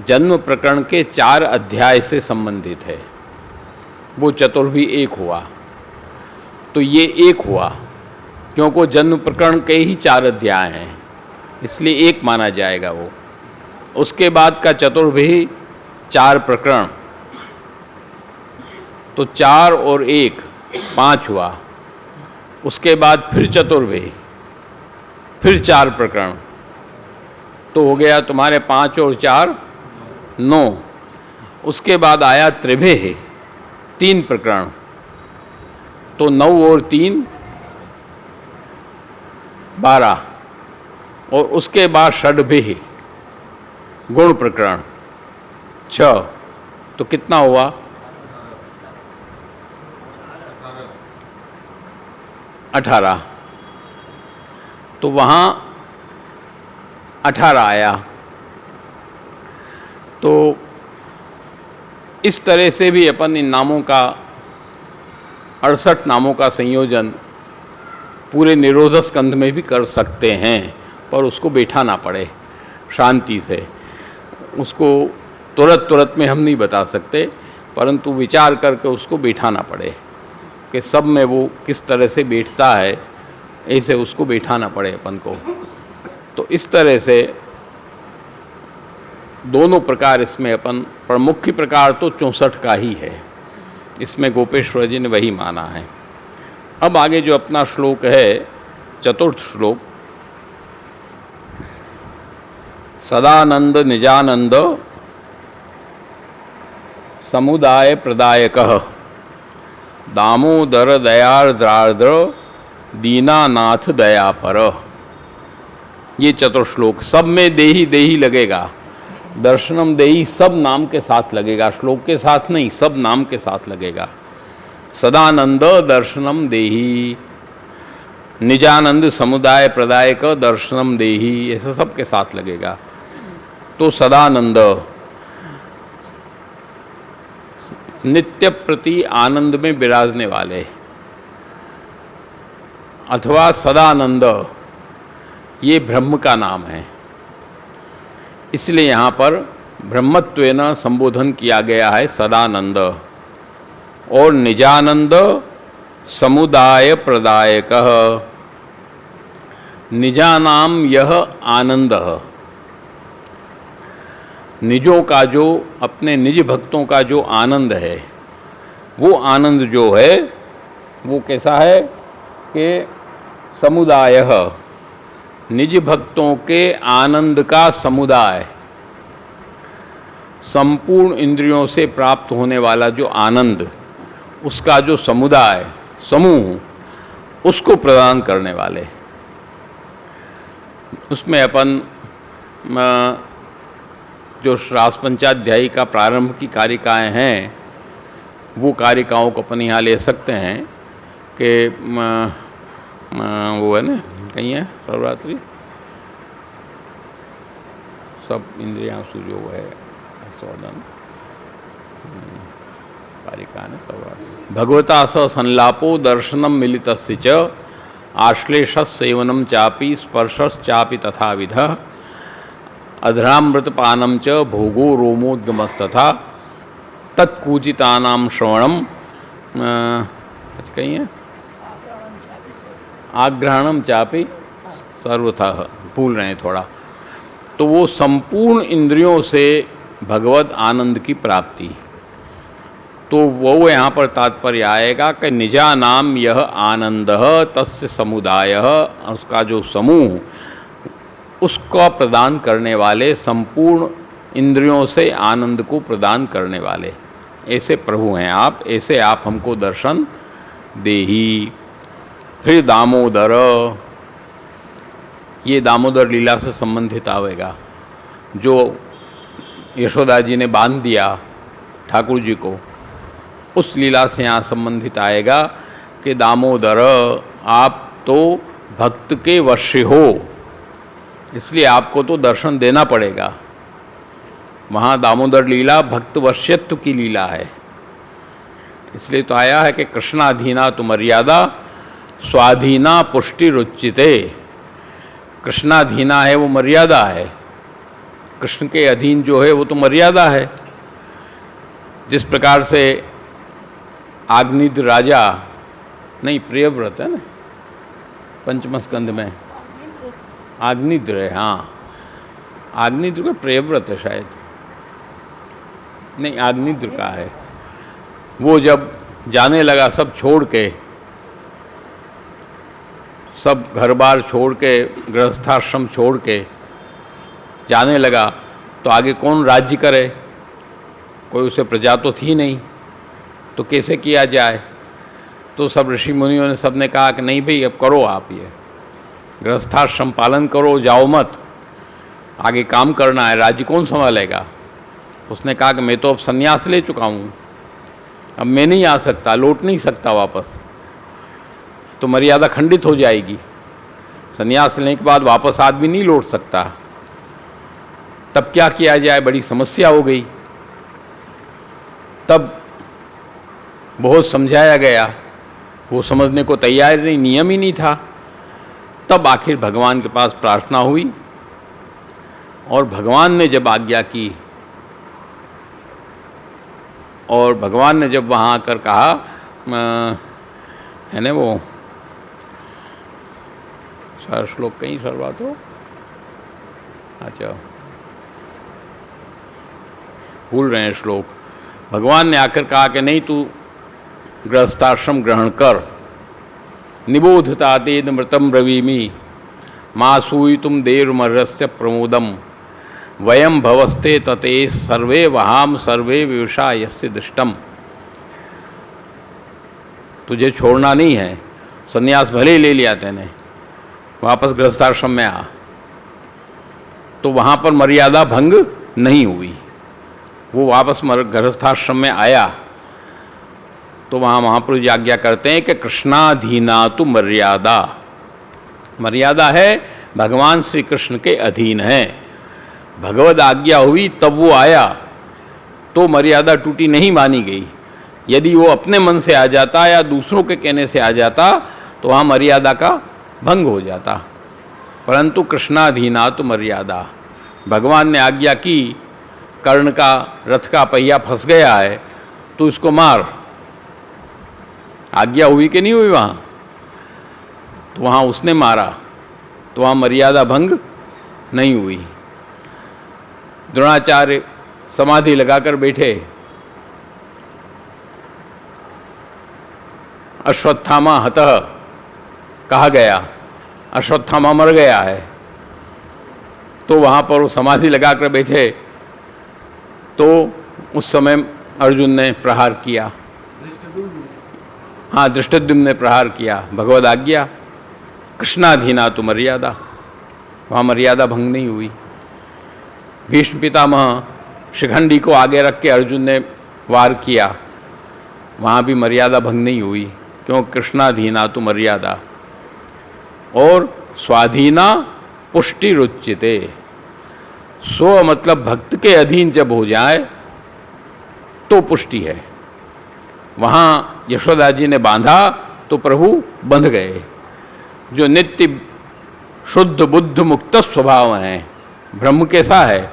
जन्म प्रकरण के 4 अध्याय से संबंधित है। वो चतुर्भि एक हुआ, तो ये एक हुआ क्योंकि जन्म प्रकरण के ही 4 अध्याय हैं, इसलिए एक माना जाएगा वो। उसके बाद का चतुर्भि 4 प्रकरण, तो 4 और 1 5 हुआ। उसके बाद फिर चतुर्भि, फिर 4 प्रकरण, तो हो गया तुम्हारे 5 और 4 9। उसके बाद आया त्रिभि 3 प्रकरण, तो 9 और 3 12। और उसके बाद षड्भि गुण प्रकरण 6, तो कितना हुआ 18। तो वहाँ 18 आया। तो इस तरह से भी अपन इन नामों का 68 नामों का संयोजन पूरे निरोध स्कंध में भी कर सकते हैं, पर उसको बैठाना पड़े शांति से। उसको तुरंत में हम नहीं बता सकते, परंतु विचार करके उसको बैठाना पड़े कि सब में वो किस तरह से बैठता है, ऐसे उसको बैठाना पड़े अपन को। तो इस तरह से दोनों प्रकार इसमें अपन, प्रमुख प्रकार तो 64 का ही है, इसमें गोपेश्वर जी ने वही माना है। अब आगे जो अपना श्लोक है, चतुर्थ श्लोक, सदानंद निजानंद समुदाय प्रदायकः दामोदर दयार्द्रार्द्र दीनानाथ दयापर। ये चतुर्श्लोक सब में देही देही लगेगा, दर्शनम देही सब नाम के साथ लगेगा, श्लोक के साथ नहीं, सब नाम के साथ लगेगा। सदानंद दर्शनम देही, निजानंद समुदाय प्रदायक दर्शनम देही, ऐसा सब के साथ लगेगा। तो सदानंद नित्य प्रति आनंद में विराजने वाले, अथवा सदानंद ये ब्रह्म का नाम है, इसलिए यहाँ पर ब्रह्मत्वेन संबोधन किया गया है सदानंद। और निजानंद समुदाय प्रदायकः, निजानाम यह आनंद, निजों का जो, अपने निज भक्तों का जो आनंद है, वो आनंद जो है वो कैसा है कि समुदाय, निज भक्तों के आनंद का समुदाय, संपूर्ण इंद्रियों से प्राप्त होने वाला जो आनंद, उसका जो समुदाय, समूह, उसको प्रदान करने वाले। उसमें अपन जो श्रास पंचाध्यायी का प्रारंभ की कारिकाएं हैं, वो कारिकाओं को अपन यहाँ ले सकते हैं कि वो है ना, कहीं है सर्वरात्रि, सब इंद्रियांशु जो है सौदन कारिका ने सर्वरात्रि। भगवता स संलापो दर्शनम मिलितस्य च आश्लेषसेवनम चापि स्पर्शश्चापि तथाविधः अधरामृतपानम च भोगो रोमोद्गमस्तथा तत्कूजितानां श्रवणम कहीं है आग्रहणम चापि सर्वथा, भूल रहे हैं थोड़ा। तो वो संपूर्ण इंद्रियों से भगवत आनंद की प्राप्ति, तो वो यहाँ पर तात्पर्य आएगा कि निजा नाम यह आनंद तस्य समुदाय, उसका जो समूह, उसको प्रदान करने वाले, संपूर्ण इंद्रियों से आनंद को प्रदान करने वाले, ऐसे प्रभु हैं आप, ऐसे आप हमको दर्शन देही। फिर दामोदर, ये दामोदर लीला से संबंधित आवेगा, जो यशोदा जी ने बांध दिया ठाकुर जी को, उस लीला से यहाँ संबंधित आएगा कि दामोदर आप तो भक्त के वश्य हो, इसलिए आपको तो दर्शन देना पड़ेगा। वहाँ दामोदर लीला भक्त वश्यत्व की लीला है, इसलिए तो आया है कि कृष्णाधीना तो मर्यादा स्वाधीना पुष्टि रुचिते। कृष्णाधीना है वो मर्यादा है, कृष्ण के अधीन जो है वो तो मर्यादा है। जिस प्रकार से आग्निद्र राजा, नहीं प्रियव्रत है ना पंचम स्कंद में, आग्निद्र है, हाँ आग्निद्र का प्रियव्रत है शायद, नहीं आग्निद्र का है। वो जब जाने लगा सब छोड़ के, सब घर बार छोड़ के, गृहस्थाश्रम छोड़ के जाने लगा, तो आगे कौन राज्य करे, कोई उसे प्रजा तो थी नहीं, तो कैसे किया जाए। तो सब ऋषि मुनियों ने सबने कहा कि नहीं भाई अब करो, आप ये गृहस्थाश्रम पालन करो, जाओ मत, आगे काम करना है, राज्य कौन संभालेगा। उसने कहा कि मैं तो अब संन्यास ले चुका हूँ, अब मैं नहीं आ सकता, लौट नहीं सकता वापस, तो मर्यादा खंडित हो जाएगी। संन्यास लेने के बाद वापस आदमी नहीं लौट सकता। तब क्या किया जाए, बड़ी समस्या हो गई। तब बहुत समझाया गया, वो समझने को तैयार नहीं, नियम ही नहीं था। तब आखिर भगवान के पास प्रार्थना हुई और भगवान ने जब आज्ञा की, और भगवान ने जब वहाँ आकर कहा, है ना वो सारा श्लोक कहीं सर्वात हो, अच्छा भूल रहे हैं श्लोक। भगवान ने आकर कहा कि नहीं तू गृहस्थाश्रम ग्रहण कर, निबोधता तेन मृतम ब्रवीमि माँ सूई तुम देर मर्यस्य प्रमोदम वयम भवस्ते तते सर्वे वहाम सर्वे विवशा यस्य दृष्टम। तुझे छोड़ना नहीं है, संन्यास भले ही ले लिया तेने, वापस गृहस्थाश्रम में आ, तो वहाँ पर मर्यादा भंग नहीं हुई। वो वापस गृहस्थाश्रम में आया तो वहाँ महापुरुष आज्ञा करते हैं कि कृष्णाधीना तो मर्यादा, मर्यादा है भगवान श्री कृष्ण के अधीन है। भगवद आज्ञा हुई तब वो आया, तो मर्यादा टूटी नहीं मानी गई। यदि वो अपने मन से आ जाता या दूसरों के कहने से आ जाता तो वहाँ मर्यादा का भंग हो जाता। परंतु कृष्णाधीना तो मर्यादा, भगवान ने आज्ञा की, कर्ण का रथ का पहिया फंस गया है तो इसको मार, आज्ञा हुई कि नहीं हुई वहाँ, तो वहाँ उसने मारा, तो वहाँ मर्यादा भंग नहीं हुई। द्रोणाचार्य समाधि लगाकर बैठे, अश्वत्थामा हतः कहा गया, अश्वत्थामा मर गया है, तो वहाँ पर वो समाधि लगाकर बैठे, तो उस समय अर्जुन ने प्रहार किया, हाँ धृष्टद्युम्न ने प्रहार किया, भगवद आज्ञा, कृष्णाधीना तो मर्यादा, वहाँ मर्यादा भंग नहीं हुई। भीष्म पितामह शिखंडी को आगे रख के अर्जुन ने वार किया, वहाँ भी मर्यादा भंग नहीं हुई, क्यों कृष्णाधीना तो मर्यादा। और स्वाधीना पुष्टि रुच्यते, स्व मतलब भक्त के अधीन जब हो जाए तो पुष्टि है। वहाँ यशोदा जी ने बांधा तो प्रभु बंध गए। जो नित्य शुद्ध बुद्ध मुक्त स्वभाव हैं, ब्रह्म कैसा है,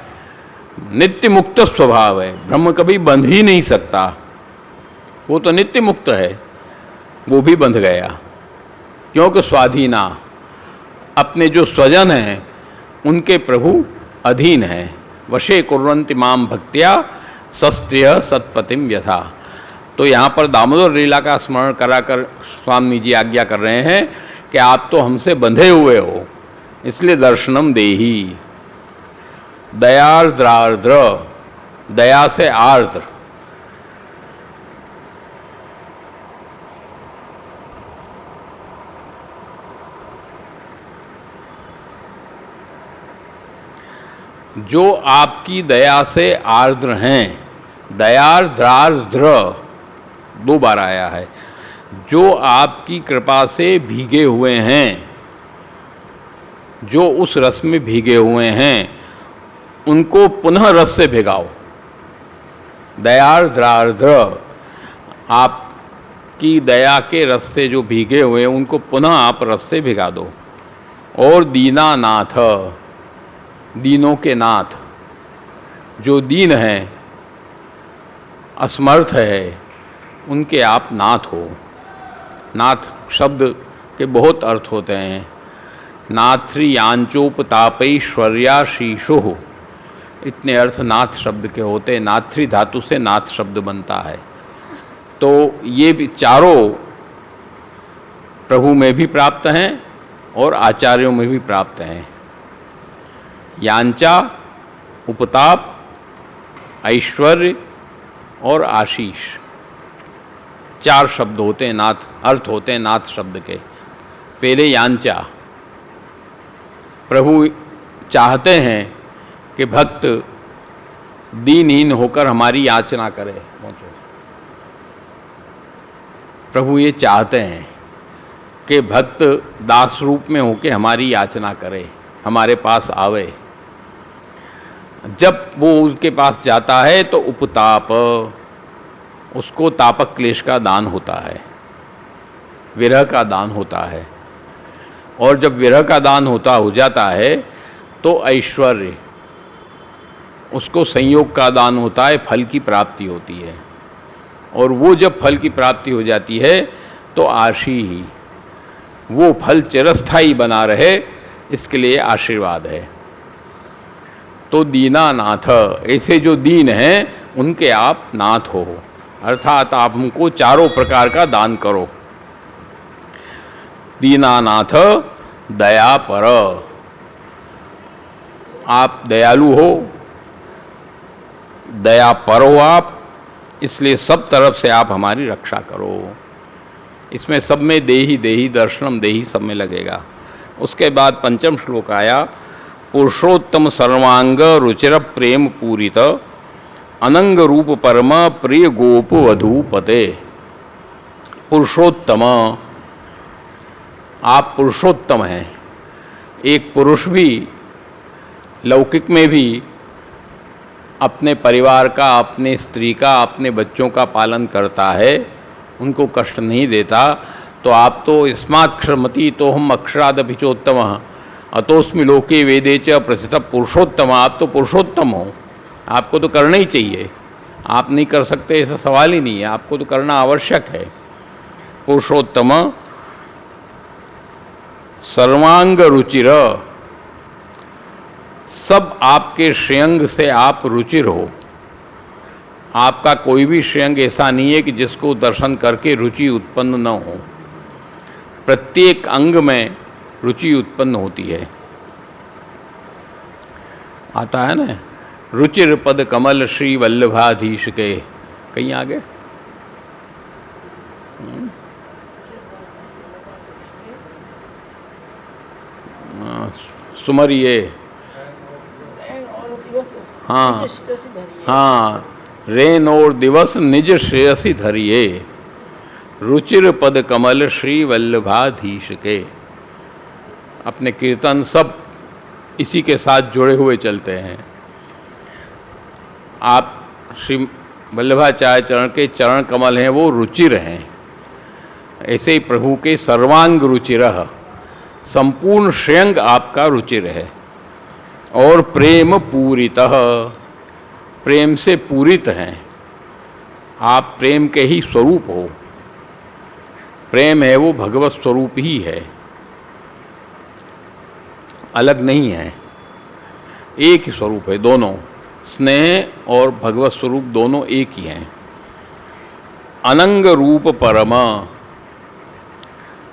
नित्य मुक्त स्वभाव है, ब्रह्म कभी बंध ही नहीं सकता, वो तो नित्य मुक्त है, वो भी बंध गया। क्योंकि स्वाधीना, अपने जो स्वजन हैं उनके प्रभु अधीन है। वशे कुर्वन्ति माम भक्त्या सस्त्रिय सत्पतिम यथा। तो यहाँ पर दामोदर लीला का स्मरण कराकर स्वामी जी आज्ञा कर रहे हैं कि आप तो हमसे बंधे हुए हो, इसलिए दर्शनम देही। दयार्द्रार्द्र, दया से आर्द्र, जो आपकी दया से आर्द्र हैं, दयार्द्रार्द्र दो बार आया है, जो आपकी कृपा से भीगे हुए हैं, जो उस रस में भीगे हुए हैं उनको पुनः रस से भिगाओ। दयार्द्रार्द्र, आप कि दया के रस से जो भीगे हुए हैं उनको पुनः आप रस से भिगा दो। और दीनानाथ, दीनों के नाथ, जो दीन हैं, असमर्थ है, उनके आप नाथ हो। नाथ शब्द के बहुत अर्थ होते हैं। नाथ्रियांचोपतापैश्वर्याशीषु, इतने अर्थ नाथ शब्द के होते हैं। नाथ्री धातु से नाथ शब्द बनता है। तो ये भी चारों प्रभु में भी प्राप्त हैं और आचार्यों में भी प्राप्त हैं। यांचा, उपताप, ऐश्वर्य और आशीष, चार शब्द होते हैं नाथ, अर्थ होते हैं नाथ शब्द के। पहले यांचा, प्रभु चाहते हैं कि भक्त दीनहीन होकर हमारी याचना करे। प्रभु ये चाहते हैं कि भक्त दास रूप में होकर हमारी याचना करे, हमारे पास आवे। जब वो उसके पास जाता है तो उपताप, उसको तापक क्लेश का दान होता है, विरह का दान होता है। और जब विरह का दान हो जाता है तो ऐश्वर्य, उसको संयोग का दान होता है, फल की प्राप्ति होती है। और वो जब फल की प्राप्ति हो जाती है तो आशी ही, वो फल चिरस्थायी बना रहे, इसके लिए आशीर्वाद है। तो दीनानाथ, ऐसे जो दीन हैं उनके आप नाथ हो, अर्थात आप हमको चारों प्रकार का दान करो। दीनानाथ दया पर, आप दयालु हो, दया पर हो आप, इसलिए सब तरफ से आप हमारी रक्षा करो। इसमें सब में देही देही दर्शनम देही सब में लगेगा। उसके बाद पंचम श्लोक आया, पुरुषोत्तम सर्वांग रुचिर प्रेम पूरित अनंग रूप परम प्रिय गोप वधूपते। पुरुषोत्तम, आप पुरुषोत्तम हैं। एक पुरुष भी लौकिक में भी अपने परिवार का, अपने स्त्री का, अपने बच्चों का पालन करता है, उनको कष्ट नहीं देता। तो आप तो स्मात् क्षमति तो हम अक्षरादभिचोत्तम अतोस्मि लोके वेदे च प्रसिद्ध पुरुषोत्तम, आप तो पुरुषोत्तम हो, आपको तो करना ही चाहिए। आप नहीं कर सकते ऐसा सवाल ही नहीं है, आपको तो करना आवश्यक है। पुरुषोत्तम सर्वांग रुचिर, सब आपके श्रेयंग से आप रुचिर हो। आपका कोई भी श्रेयंग ऐसा नहीं है कि जिसको दर्शन करके रुचि उत्पन्न न हो। प्रत्येक अंग में रुचि उत्पन्न होती है। आता है ना, रुचिर पद कमल श्री वल्लभाधीश के, कहीं आगे सुमरिए, हाँ हाँ, रेन और दिवस निज श्रेयसी धरिए, रुचिर पद कमल श्री वल्लभाधीश के। अपने कीर्तन सब इसी के साथ जुड़े हुए चलते हैं। आप श्री वल्लभाचार्य चरण के चरण कमल हैं, वो रुचिर हैं। ऐसे ही प्रभु के सर्वांग रुचिरः, संपूर्ण श्रेयंग आपका रुचिर है। और प्रेम पूरितः, प्रेम से पूरित हैं आप, प्रेम के ही स्वरूप हो। प्रेम है वो भगवत स्वरूप ही है, अलग नहीं है, एक ही स्वरूप है। दोनों स्नेह और भगवत स्वरूप दोनों एक ही हैं। अनंग रूप परम,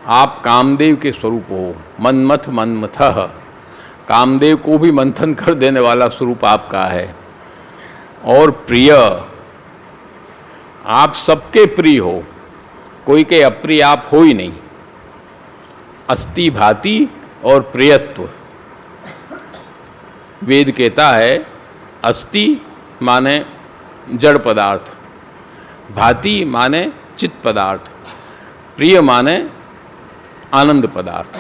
आप कामदेव के स्वरूप हो। मनमथ मनमथः, कामदेव को भी मंथन कर देने वाला स्वरूप आपका है। और प्रिय, आप सबके प्रिय हो, कोई के अप्रिय आप हो ही नहीं। अस्ति भाति और प्रियत्व, वेद कहता है अस्ति माने जड़ पदार्थ, भाति माने चित्त पदार्थ, प्रिय माने आनंद पदार्थ।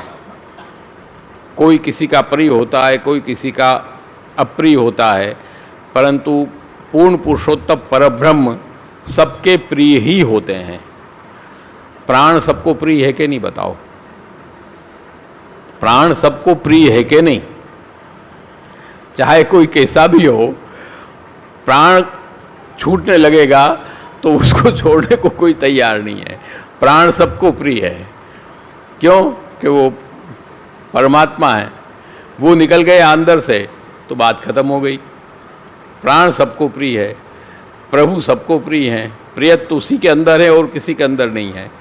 कोई किसी का प्रिय होता है, कोई किसी का अप्रिय होता है, परंतु पूर्ण पुरुषोत्तम परब्रह्म सबके प्रिय ही होते हैं। प्राण सबको प्रिय है कि नहीं बताओ? प्राण सबको प्रिय है कि नहीं? चाहे कोई कैसा भी हो, प्राण छूटने लगेगा तो उसको छोड़ने को कोई तैयार नहीं है। प्राण सबको प्रिय है। क्यों? कि वो परमात्मा है। वो निकल गए अंदर से तो बात खत्म हो गई। प्राण सबको प्रिय है, प्रभु सबको प्रिय है। प्रियत्व उसी के अंदर है और किसी के अंदर नहीं है।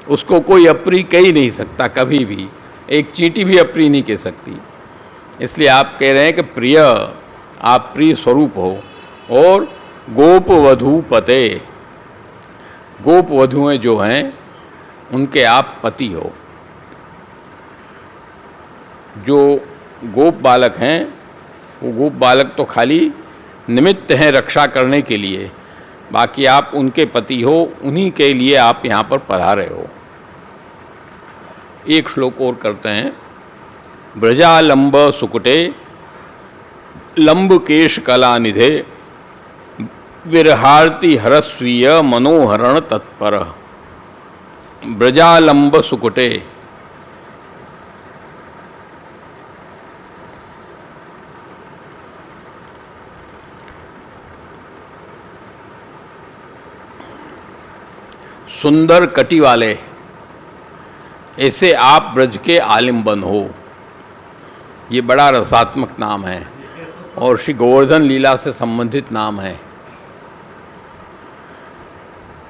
उसको कोई अप्रिय कह ही नहीं सकता कभी भी। एक चींटी भी अप्रिय नहीं कह सकती। इसलिए आप कह रहे हैं कि प्रिय, आप प्रिय स्वरूप हो। और गोप वधू पते, गोप वधुएं जो हैं उनके आप पति हो। जो गोप बालक हैं वो गोप बालक तो खाली निमित्त हैं रक्षा करने के लिए, बाकी आप उनके पति हो। उन्हीं के लिए आप यहाँ पर पधारे हो। एक श्लोक और करते हैं। ब्रजालंब सुकुटे लंब केश कला निधे विरहार्ति हरस्वीय मनोहरण तत्पर। ब्रजालंब सुकुटे, सुंदर कटी वाले, ऐसे आप ब्रज के आलिंबन हो। ये बड़ा रसात्मक नाम है और श्री गोवर्धन लीला से संबंधित नाम है।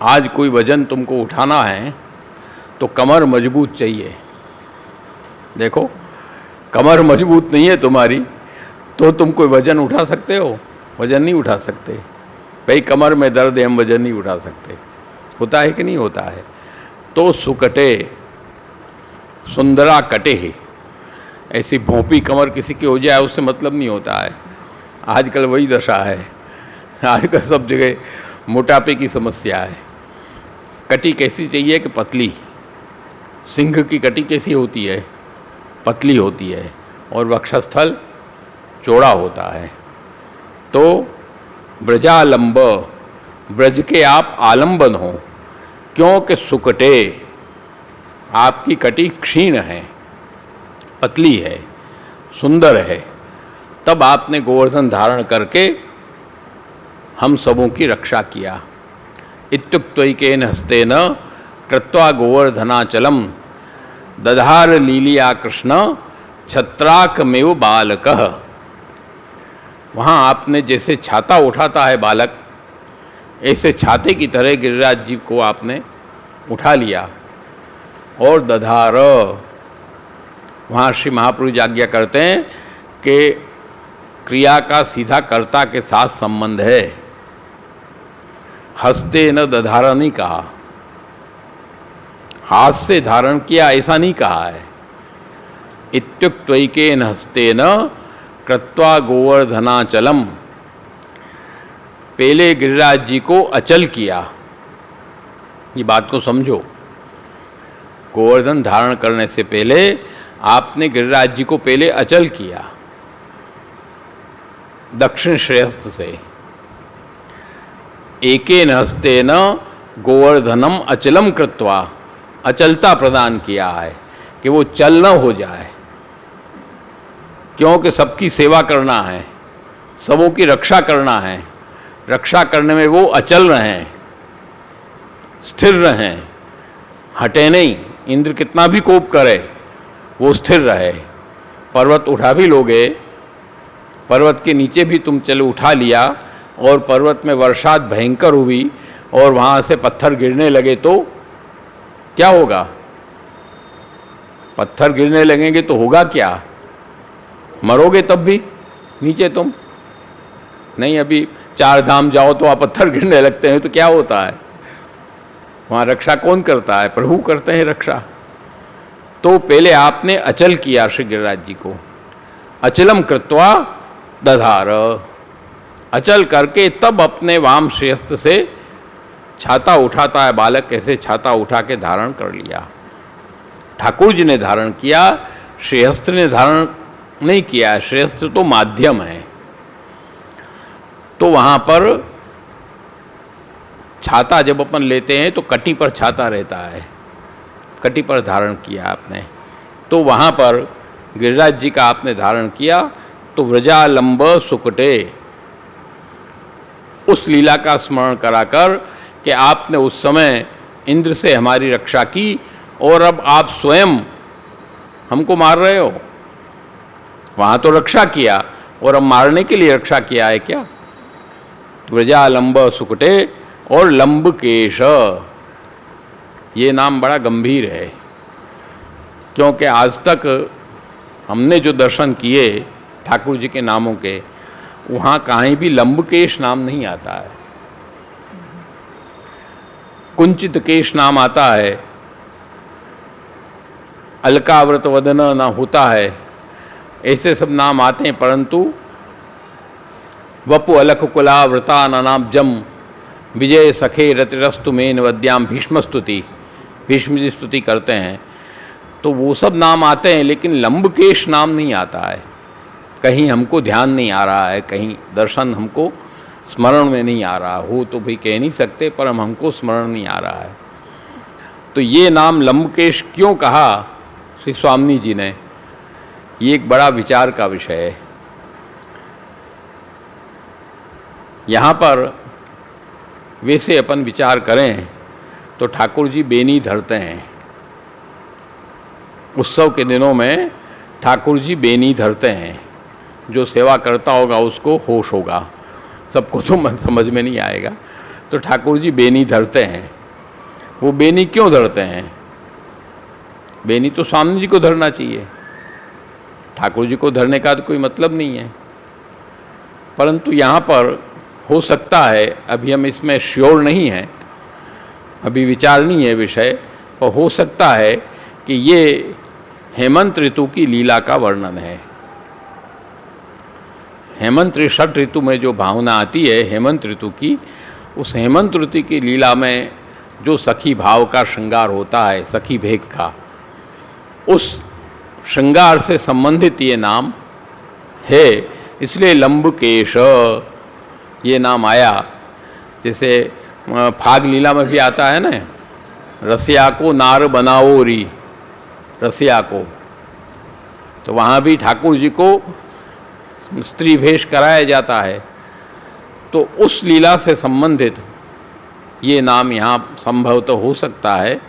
आज कोई वजन तुमको उठाना है तो कमर मजबूत चाहिए। देखो, कमर मजबूत नहीं है तुम्हारी तो तुम कोई वजन उठा सकते हो? वजन नहीं उठा सकते। भाई कमर में दर्द है, हम वजन नहीं उठा सकते। होता है कि नहीं होता है? तो सुकटे, सुंदरा कटे ही, ऐसी भोंपी कमर किसी की हो जाए उससे मतलब नहीं होता है। आजकल वही दशा है। आजकल सब जगह मोटापे की समस्या है। कटी कैसी चाहिए कि पतली? सिंह की कटी कैसी होती है? पतली होती है और वक्षस्थल चौड़ा होता है। तो ब्रजालंब, ब्रज के आप आलंबन हो। क्योंकि सुकटे, आपकी कटी क्षीण है, पतली है, सुंदर है। तब आपने गोवर्धन धारण करके हम सबों की रक्षा किया। इत्युक्त्वैकेन हस्तेन कृत्वा गोवर्धनाचलम दधार लीलिया कृष्ण छत्राकमेव बालकः। वहाँ आपने जैसे छाता उठाता है बालक, ऐसे छाते की तरह गिरिराज जी को आपने उठा लिया और दधार। वहाँ श्री महापुरुष आज्ञा करते हैं कि क्रिया का सीधा कर्ता के साथ संबंध है। हस्ते न दधार नहीं कहा, हाथ से धारण किया ऐसा नहीं कहा है। इत्युक्त्वैकेन हस्तेन कृत्वा गोवर्धनाचलम, पहले गिरिराज जी को अचल किया। ये बात को समझो। गोवर्धन धारण करने से पहले आपने गिरिराज जी को पहले अचल किया दक्षिण श्रेयस्थ से। एकेन हस्तेन गोवर्धनम अचलम कृत्वा, अचलता प्रदान किया है कि वो चल न हो जाए। क्योंकि सबकी सेवा करना है, सबों की रक्षा करना है। रक्षा करने में वो अचल रहें, स्थिर रहें, हटे नहीं। इंद्र कितना भी कोप करे वो स्थिर रहे। पर्वत उठा भी लोगे, पर्वत के नीचे भी तुम चले उठा लिया और पर्वत में वर्षात भयंकर हुई और वहाँ से पत्थर गिरने लगे तो क्या होगा? पत्थर गिरने लगेंगे तो होगा क्या? मरोगे तब भी नीचे तुम नहीं। अभी चार धाम जाओ तो आप पत्थर गिरने लगते हैं तो क्या होता है? वहाँ रक्षा कौन करता है? प्रभु करते हैं रक्षा। तो पहले आपने अचल किया श्री गिरिराज जी को। अचलम कृत्वा दधार, अचल करके तब अपने वाम श्रेयस्त्र से छाता उठाता है बालक, कैसे छाता उठा के धारण कर लिया। ठाकुर जी ने धारण किया, श्रेयस्त्र ने धारण नहीं किया। श्रेयस्त्र तो माध्यम है। तो वहाँ पर छाता जब अपन लेते हैं तो कटी पर छाता रहता है, कटी पर धारण किया आपने, तो वहाँ पर गिरिराज जी का आपने धारण किया, तो व्रजालंब सुकटे, उस लीला का स्मरण कराकर कि आपने उस समय इंद्र से हमारी रक्षा की और अब आप स्वयं हमको मार रहे हो। वहाँ तो रक्षा किया और अब मारने के लिए रक्षा किया है क्या? व्रजालंब सुकटे और लंबकेश, ये नाम बड़ा गंभीर है, क्योंकि आज तक हमने जो दर्शन किए ठाकुर जी के नामों के, वहाँ कहीं भी लंबकेश नाम नहीं आता है। कुंचित केश नाम आता है, अलकाव्रत वदन ना होता है, ऐसे सब नाम आते हैं, परंतु वपु अलख कुला व्रता नाम जम विजय सखे रतिरस्तु मेन वद्याम भीष्म स्तुति, भीष्म जी स्तुति करते हैं, तो वो सब नाम आते हैं, लेकिन लंबकेश नाम नहीं आता है। कहीं हमको ध्यान नहीं आ रहा है, कहीं दर्शन हमको स्मरण में नहीं आ रहा हो, तो भी कह नहीं सकते, पर हमको स्मरण नहीं आ रहा है। तो ये नाम लंबकेश क्यों कहा श्री स्वामी जी ने, ये एक बड़ा विचार का विषय है। यहाँ पर वैसे अपन विचार करें तो ठाकुर जी बेनी धरते हैं, उत्सव के दिनों में ठाकुर जी बेनी धरते हैं। जो सेवा करता होगा उसको होश होगा, सबको तो मन समझ में नहीं आएगा। तो ठाकुर जी बेनी धरते हैं। वो बेनी क्यों धरते हैं? बेनी तो स्वामी जी को धरना चाहिए, ठाकुर जी को धरने का तो कोई मतलब नहीं है। परंतु यहाँ पर हो सकता है, अभी हम इसमें श्योर नहीं हैं, अभी विचार नहीं है विषय, पर हो सकता है कि ये हेमंत ऋतु की लीला का वर्णन है। हेमंत षठ ऋतु में जो भावना आती है हेमंत ऋतु की, उस हेमंत ऋतु की लीला में जो सखी भाव का श्रृंगार होता है, सखी भेद का, उस श्रृंगार से संबंधित ये नाम है, इसलिए लंबकेश ये नाम आया। जैसे फाग लीला में भी आता है ना, रसिया को नार बनाओ री, रसिया को, तो वहाँ भी ठाकुर जी को स्त्री भेष कराया जाता है। तो उस लीला से संबंधित ये नाम यहाँ संभव तो हो सकता है,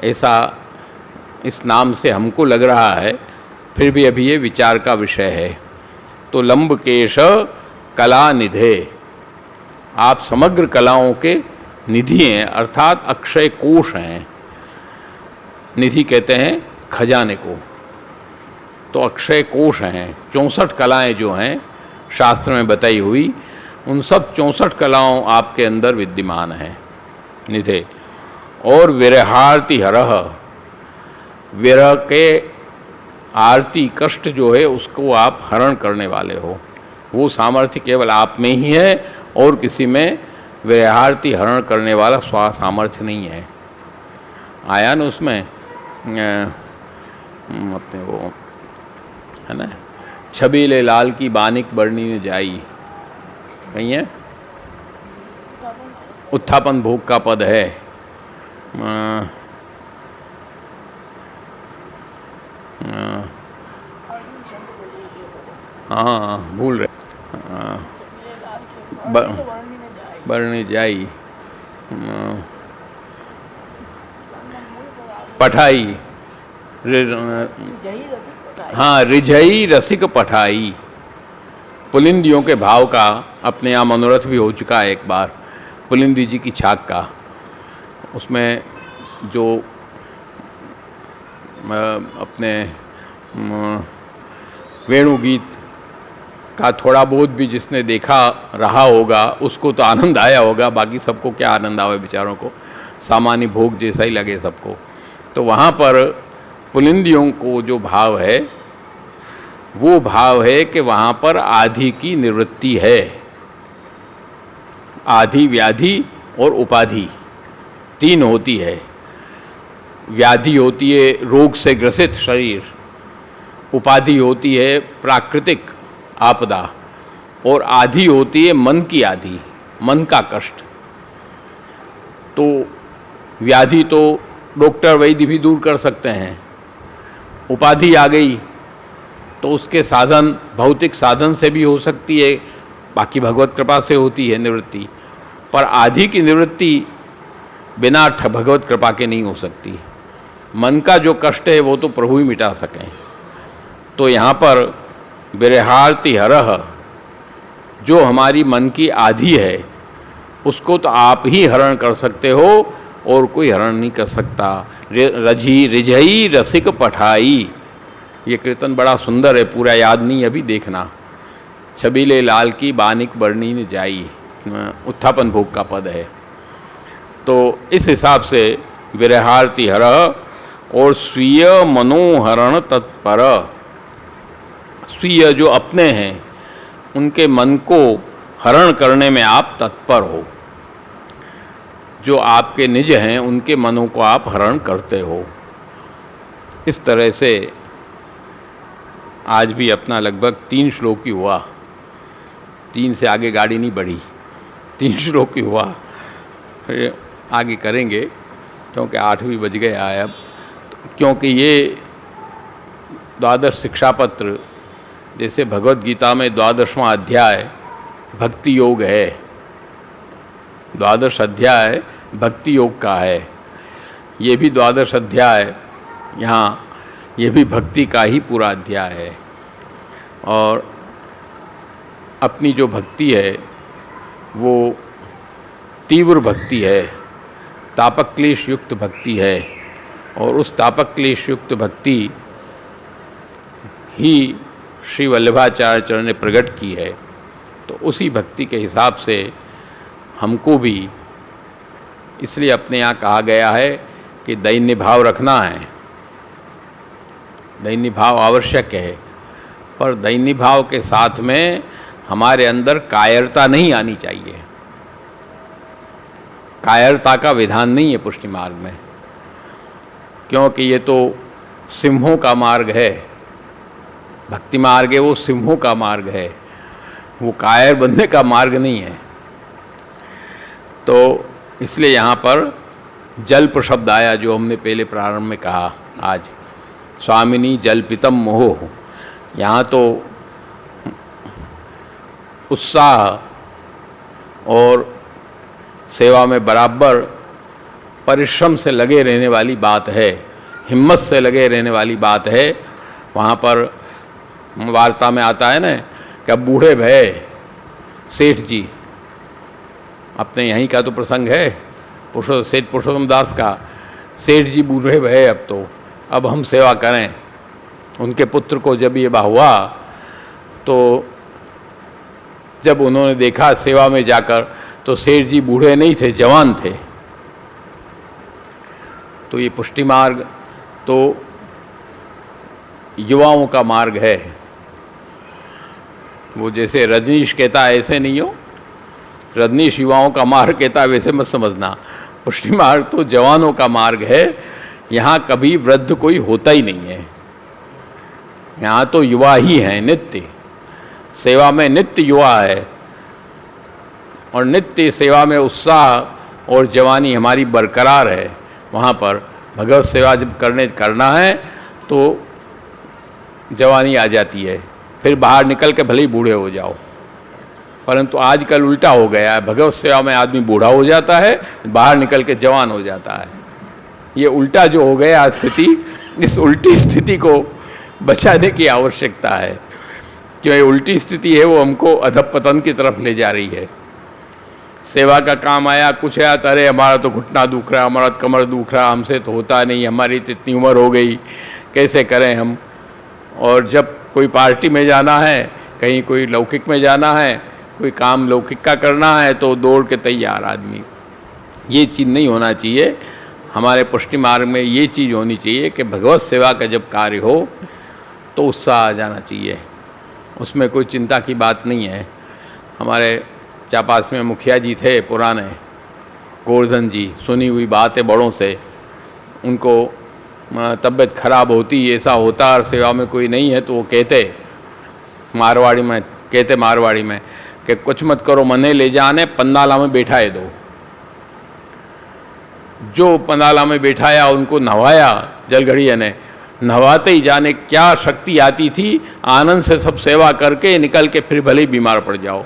ऐसा इस नाम से हमको लग रहा है, फिर भी अभी ये विचार का विषय है। तो लंबकेश कला निधे, आप समग्र कलाओं के निधि हैं, अर्थात अक्षय कोश हैं। निधि कहते हैं खजाने को, तो अक्षय कोश हैं। 64 कलाएं जो हैं शास्त्र में बताई हुई, उन सब 64 कलाओं आपके अंदर विद्यमान हैं निधे। और विरहार्ति हरह, विरह के आरती कष्ट जो है उसको आप हरण करने वाले हो, वो सामर्थ्य केवल आप में ही है और किसी में विरहार्ति हरण करने वाला सामर्थ्य नहीं है। आया ना उसमें अपने वो है ना, छबीले लाल की बानिक बरनी ने जाई, कहीं है, उत्थापन भोग का पद है। हाँ भूल रहे, बरनी जाई, पठाई, हाँ रिझई रसिक पठाई। पुलिंदियों के भाव का अपने यहाँ मनोरथ भी हो चुका है एक बार, पुलिंदी जी की छाक का। उसमें जो अपने वेणुगीत का थोड़ा बहुत भी जिसने देखा रहा होगा उसको तो आनंद आया होगा, बाकी सबको क्या आनंद आवे, बेचारों को सामान्य भोग जैसा ही लगे सबको। तो वहाँ पर पुलिंदियों को जो भाव है वो भाव है कि वहाँ पर आधि की निवृत्ति है। आधि, व्याधि और उपाधि तीन होती है। व्याधि होती है रोग से ग्रसित शरीर, उपाधि होती है प्राकृतिक आपदा, और आधि होती है मन की आधि, मन का कष्ट। तो व्याधि तो डॉक्टर वैद्य भी दूर कर सकते हैं। उपाधि आ गई तो उसके साधन भौतिक साधन से भी हो सकती है, बाकी भगवत कृपा से होती है निवृत्ति, पर आधी की निवृत्ति बिना भगवत कृपा के नहीं हो सकती। मन का जो कष्ट है वो तो प्रभु ही मिटा सकें। तो यहाँ पर विरहार्ति हरह, जो हमारी मन की आधी है उसको तो आप ही हरण कर सकते हो और कोई हरण नहीं कर सकता। रजी रिझई रसिक पठाई, ये कीर्तन बड़ा सुंदर है, पूरा याद नहीं अभी देखना। छबीले लाल की बानिक बरनी न जाई, उत्थापन भोग का पद है। तो इस हिसाब से विरहार्ति हरह और स्वीय मनोहरण तत्पर, स्वीय जो अपने हैं उनके मन को हरण करने में आप तत्पर हो, जो आपके निज हैं उनके मनों को आप हरण करते हो। इस तरह से आज भी अपना लगभग 3 श्लोक ही हुआ, 3 से आगे गाड़ी नहीं बढ़ी, 3 श्लोक ही हुआ, फिर आगे करेंगे क्योंकि 8 भी बज गया है अब। क्योंकि ये द्वादश शिक्षापत्र, जैसे भगवत गीता में 12वां अध्याय भक्ति योग है, 12 अध्याय भक्ति योग का है, ये भी 12 अध्याय यहाँ ये भी भक्ति का ही पूरा अध्याय है। और अपनी जो भक्ति है वो तीव्र भक्ति है, तापक क्लेश युक्त भक्ति है, और उस तापक क्लेश युक्त भक्ति ही श्री वल्लभाचार्य चरण ने प्रकट की है। तो उसी भक्ति के हिसाब से हमको भी, इसलिए अपने यहाँ कहा गया है कि दैन्य भाव रखना है, दैन्य भाव आवश्यक है, पर दैन्य भाव के साथ में हमारे अंदर कायरता नहीं आनी चाहिए। कायरता का विधान नहीं है पुष्टि मार्ग में, क्योंकि ये तो सिंहों का मार्ग है, भक्ति मार्ग है वो सिंहों का मार्ग है, वो कायर बनने का मार्ग नहीं है। तो इसलिए यहाँ पर जल्प शब्द आया, जो हमने पहले प्रारंभ में कहा आज, स्वामिनी जल्पितम मोह। यहाँ तो उत्साह और सेवा में बराबर परिश्रम से लगे रहने वाली बात है, हिम्मत से लगे रहने वाली बात है। वहाँ पर वार्ता में आता है ना कि अब बूढ़े भय सेठ जी, अपने यहीं का तो प्रसंग है, सेठ पुरुषोत्तम दास का, सेठ जी बूढ़े भय अब हम सेवा करें। उनके पुत्र को जब ये हुआ तो जब उन्होंने देखा सेवा में जाकर, तो सेठ जी बूढ़े नहीं थे, जवान थे। तो ये पुष्टि मार्ग तो युवाओं का मार्ग है। वो जैसे रजनीश कहता है ऐसे नहीं हो, रजनीश युवाओं का मार्ग कहता है वैसे मत समझना। पुष्टि मार्ग तो जवानों का मार्ग है। यहाँ कभी वृद्ध कोई होता ही नहीं है, यहाँ तो युवा ही हैं, नित्य सेवा में नित्य युवा है, और नित्य सेवा में उत्साह और जवानी हमारी बरकरार है। वहाँ पर भगवत सेवा जब करना है तो जवानी आ जाती है, फिर बाहर निकल के भले ही बूढ़े हो जाओ। परंतु आजकल उल्टा हो गया है, भगवत सेवा में आदमी बूढ़ा हो जाता है, बाहर निकल के जवान हो जाता है। ये उल्टा जो हो गया स्थिति, इस उल्टी स्थिति को बचाने की आवश्यकता है, क्योंकि उल्टी स्थिति है वो हमको अधपतन की तरफ ले जा रही है। सेवा का काम आया, कुछ आया तो अरे हमारा तो घुटना दुख रहा, हमारा तो कमर दुख रहा, हमसे तो होता नहीं, हमारी तो इतनी उम्र हो गई, कैसे करें हम। और जब कोई पार्टी में जाना है, कहीं कोई लौकिक में जाना है, कोई काम लौकिक का करना है, तो दौड़ के तैयार आदमी। ये चीज़ नहीं होना चाहिए। हमारे पुष्टि मार्ग में ये चीज़ होनी चाहिए कि भगवत सेवा का जब कार्य हो तो उत्साह आ जाना चाहिए, उसमें कोई चिंता की बात नहीं है। हमारे चापास में मुखिया जी थे पुराने, गोवर्धन जी, सुनी हुई बात है बड़ों से, उनको तबीयत खराब होती, ऐसा होता और सेवा में कोई नहीं है, तो वो कहते मारवाड़ी में कि कुछ मत करो, मने ले जाने पंडाला में बैठाए दो। जो पंडाला में बैठाया उनको नहवाया, जलघड़िया ने नहवाते ही जाने क्या शक्ति आती थी, आनंद से सब सेवा करके निकल के फिर भले ही बीमार पड़ जाओ।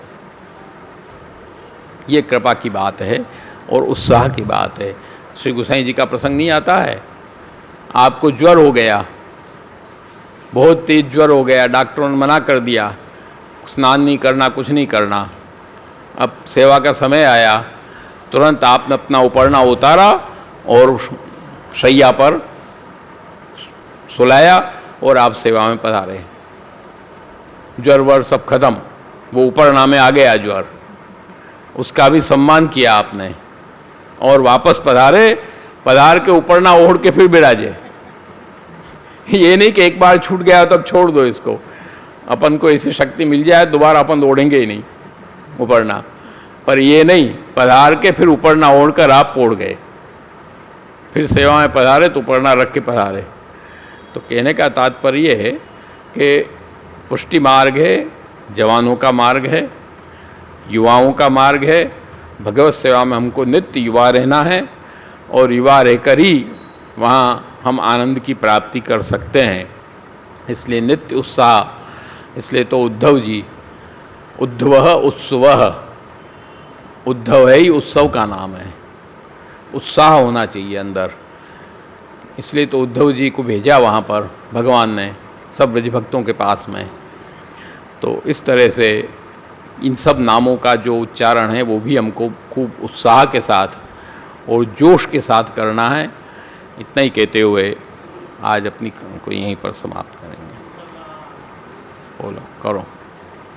ये कृपा की बात है और उत्साह की बात है। श्री गोसाई जी का प्रसंग नहीं आता है, आपको ज्वर हो गया, बहुत तेज ज्वर हो गया, डॉक्टरों ने मना कर दिया, स्नान नहीं करना, कुछ नहीं करना। अब सेवा का समय आया, तुरंत आपने अपना उपरना उतारा और शैया पर सुलाया और आप सेवा में पधारे। ज्वर वर सब खत्म, वो उपरना में आ गया ज्वर, उसका भी सम्मान किया आपने और वापस पधारे। पधार के उपरना ओढ़ के फिर बिराजे। ये नहीं कि एक बार छूट गया तब छोड़ दो इसको, अपन को ऐसी शक्ति मिल जाए दोबारा अपन ओढ़ेंगे ही नहीं उपरना, पर ये नहीं, पधार के फिर उपरना ओढ़ कर आप पोड़ गए, फिर सेवा में पधारे तो उपरना रख के पधारे। तो कहने का तात्पर्य है कि पुष्टि मार्ग है, जवानों का मार्ग है, युवाओं का मार्ग है। भगवत सेवा में हमको नित्य युवा रहना है और युवा रहकर ही वहाँ हम आनंद की प्राप्ति कर सकते हैं। इसलिए नित्य उत्साह। इसलिए तो उद्धव जी, उद्धवः उत्सवः, उद्धव है ही उत्सव का नाम है, उत्साह होना चाहिए अंदर। इसलिए तो उद्धव जी को भेजा वहाँ पर भगवान ने सब ब्रज भक्तों के पास में। तो इस तरह से इन सब नामों का जो उच्चारण है वो भी हमको खूब उत्साह के साथ और जोश के साथ करना है। इतना ही कहते हुए आज अपनी को यहीं पर समाप्त करेंगे। बोलो, करो।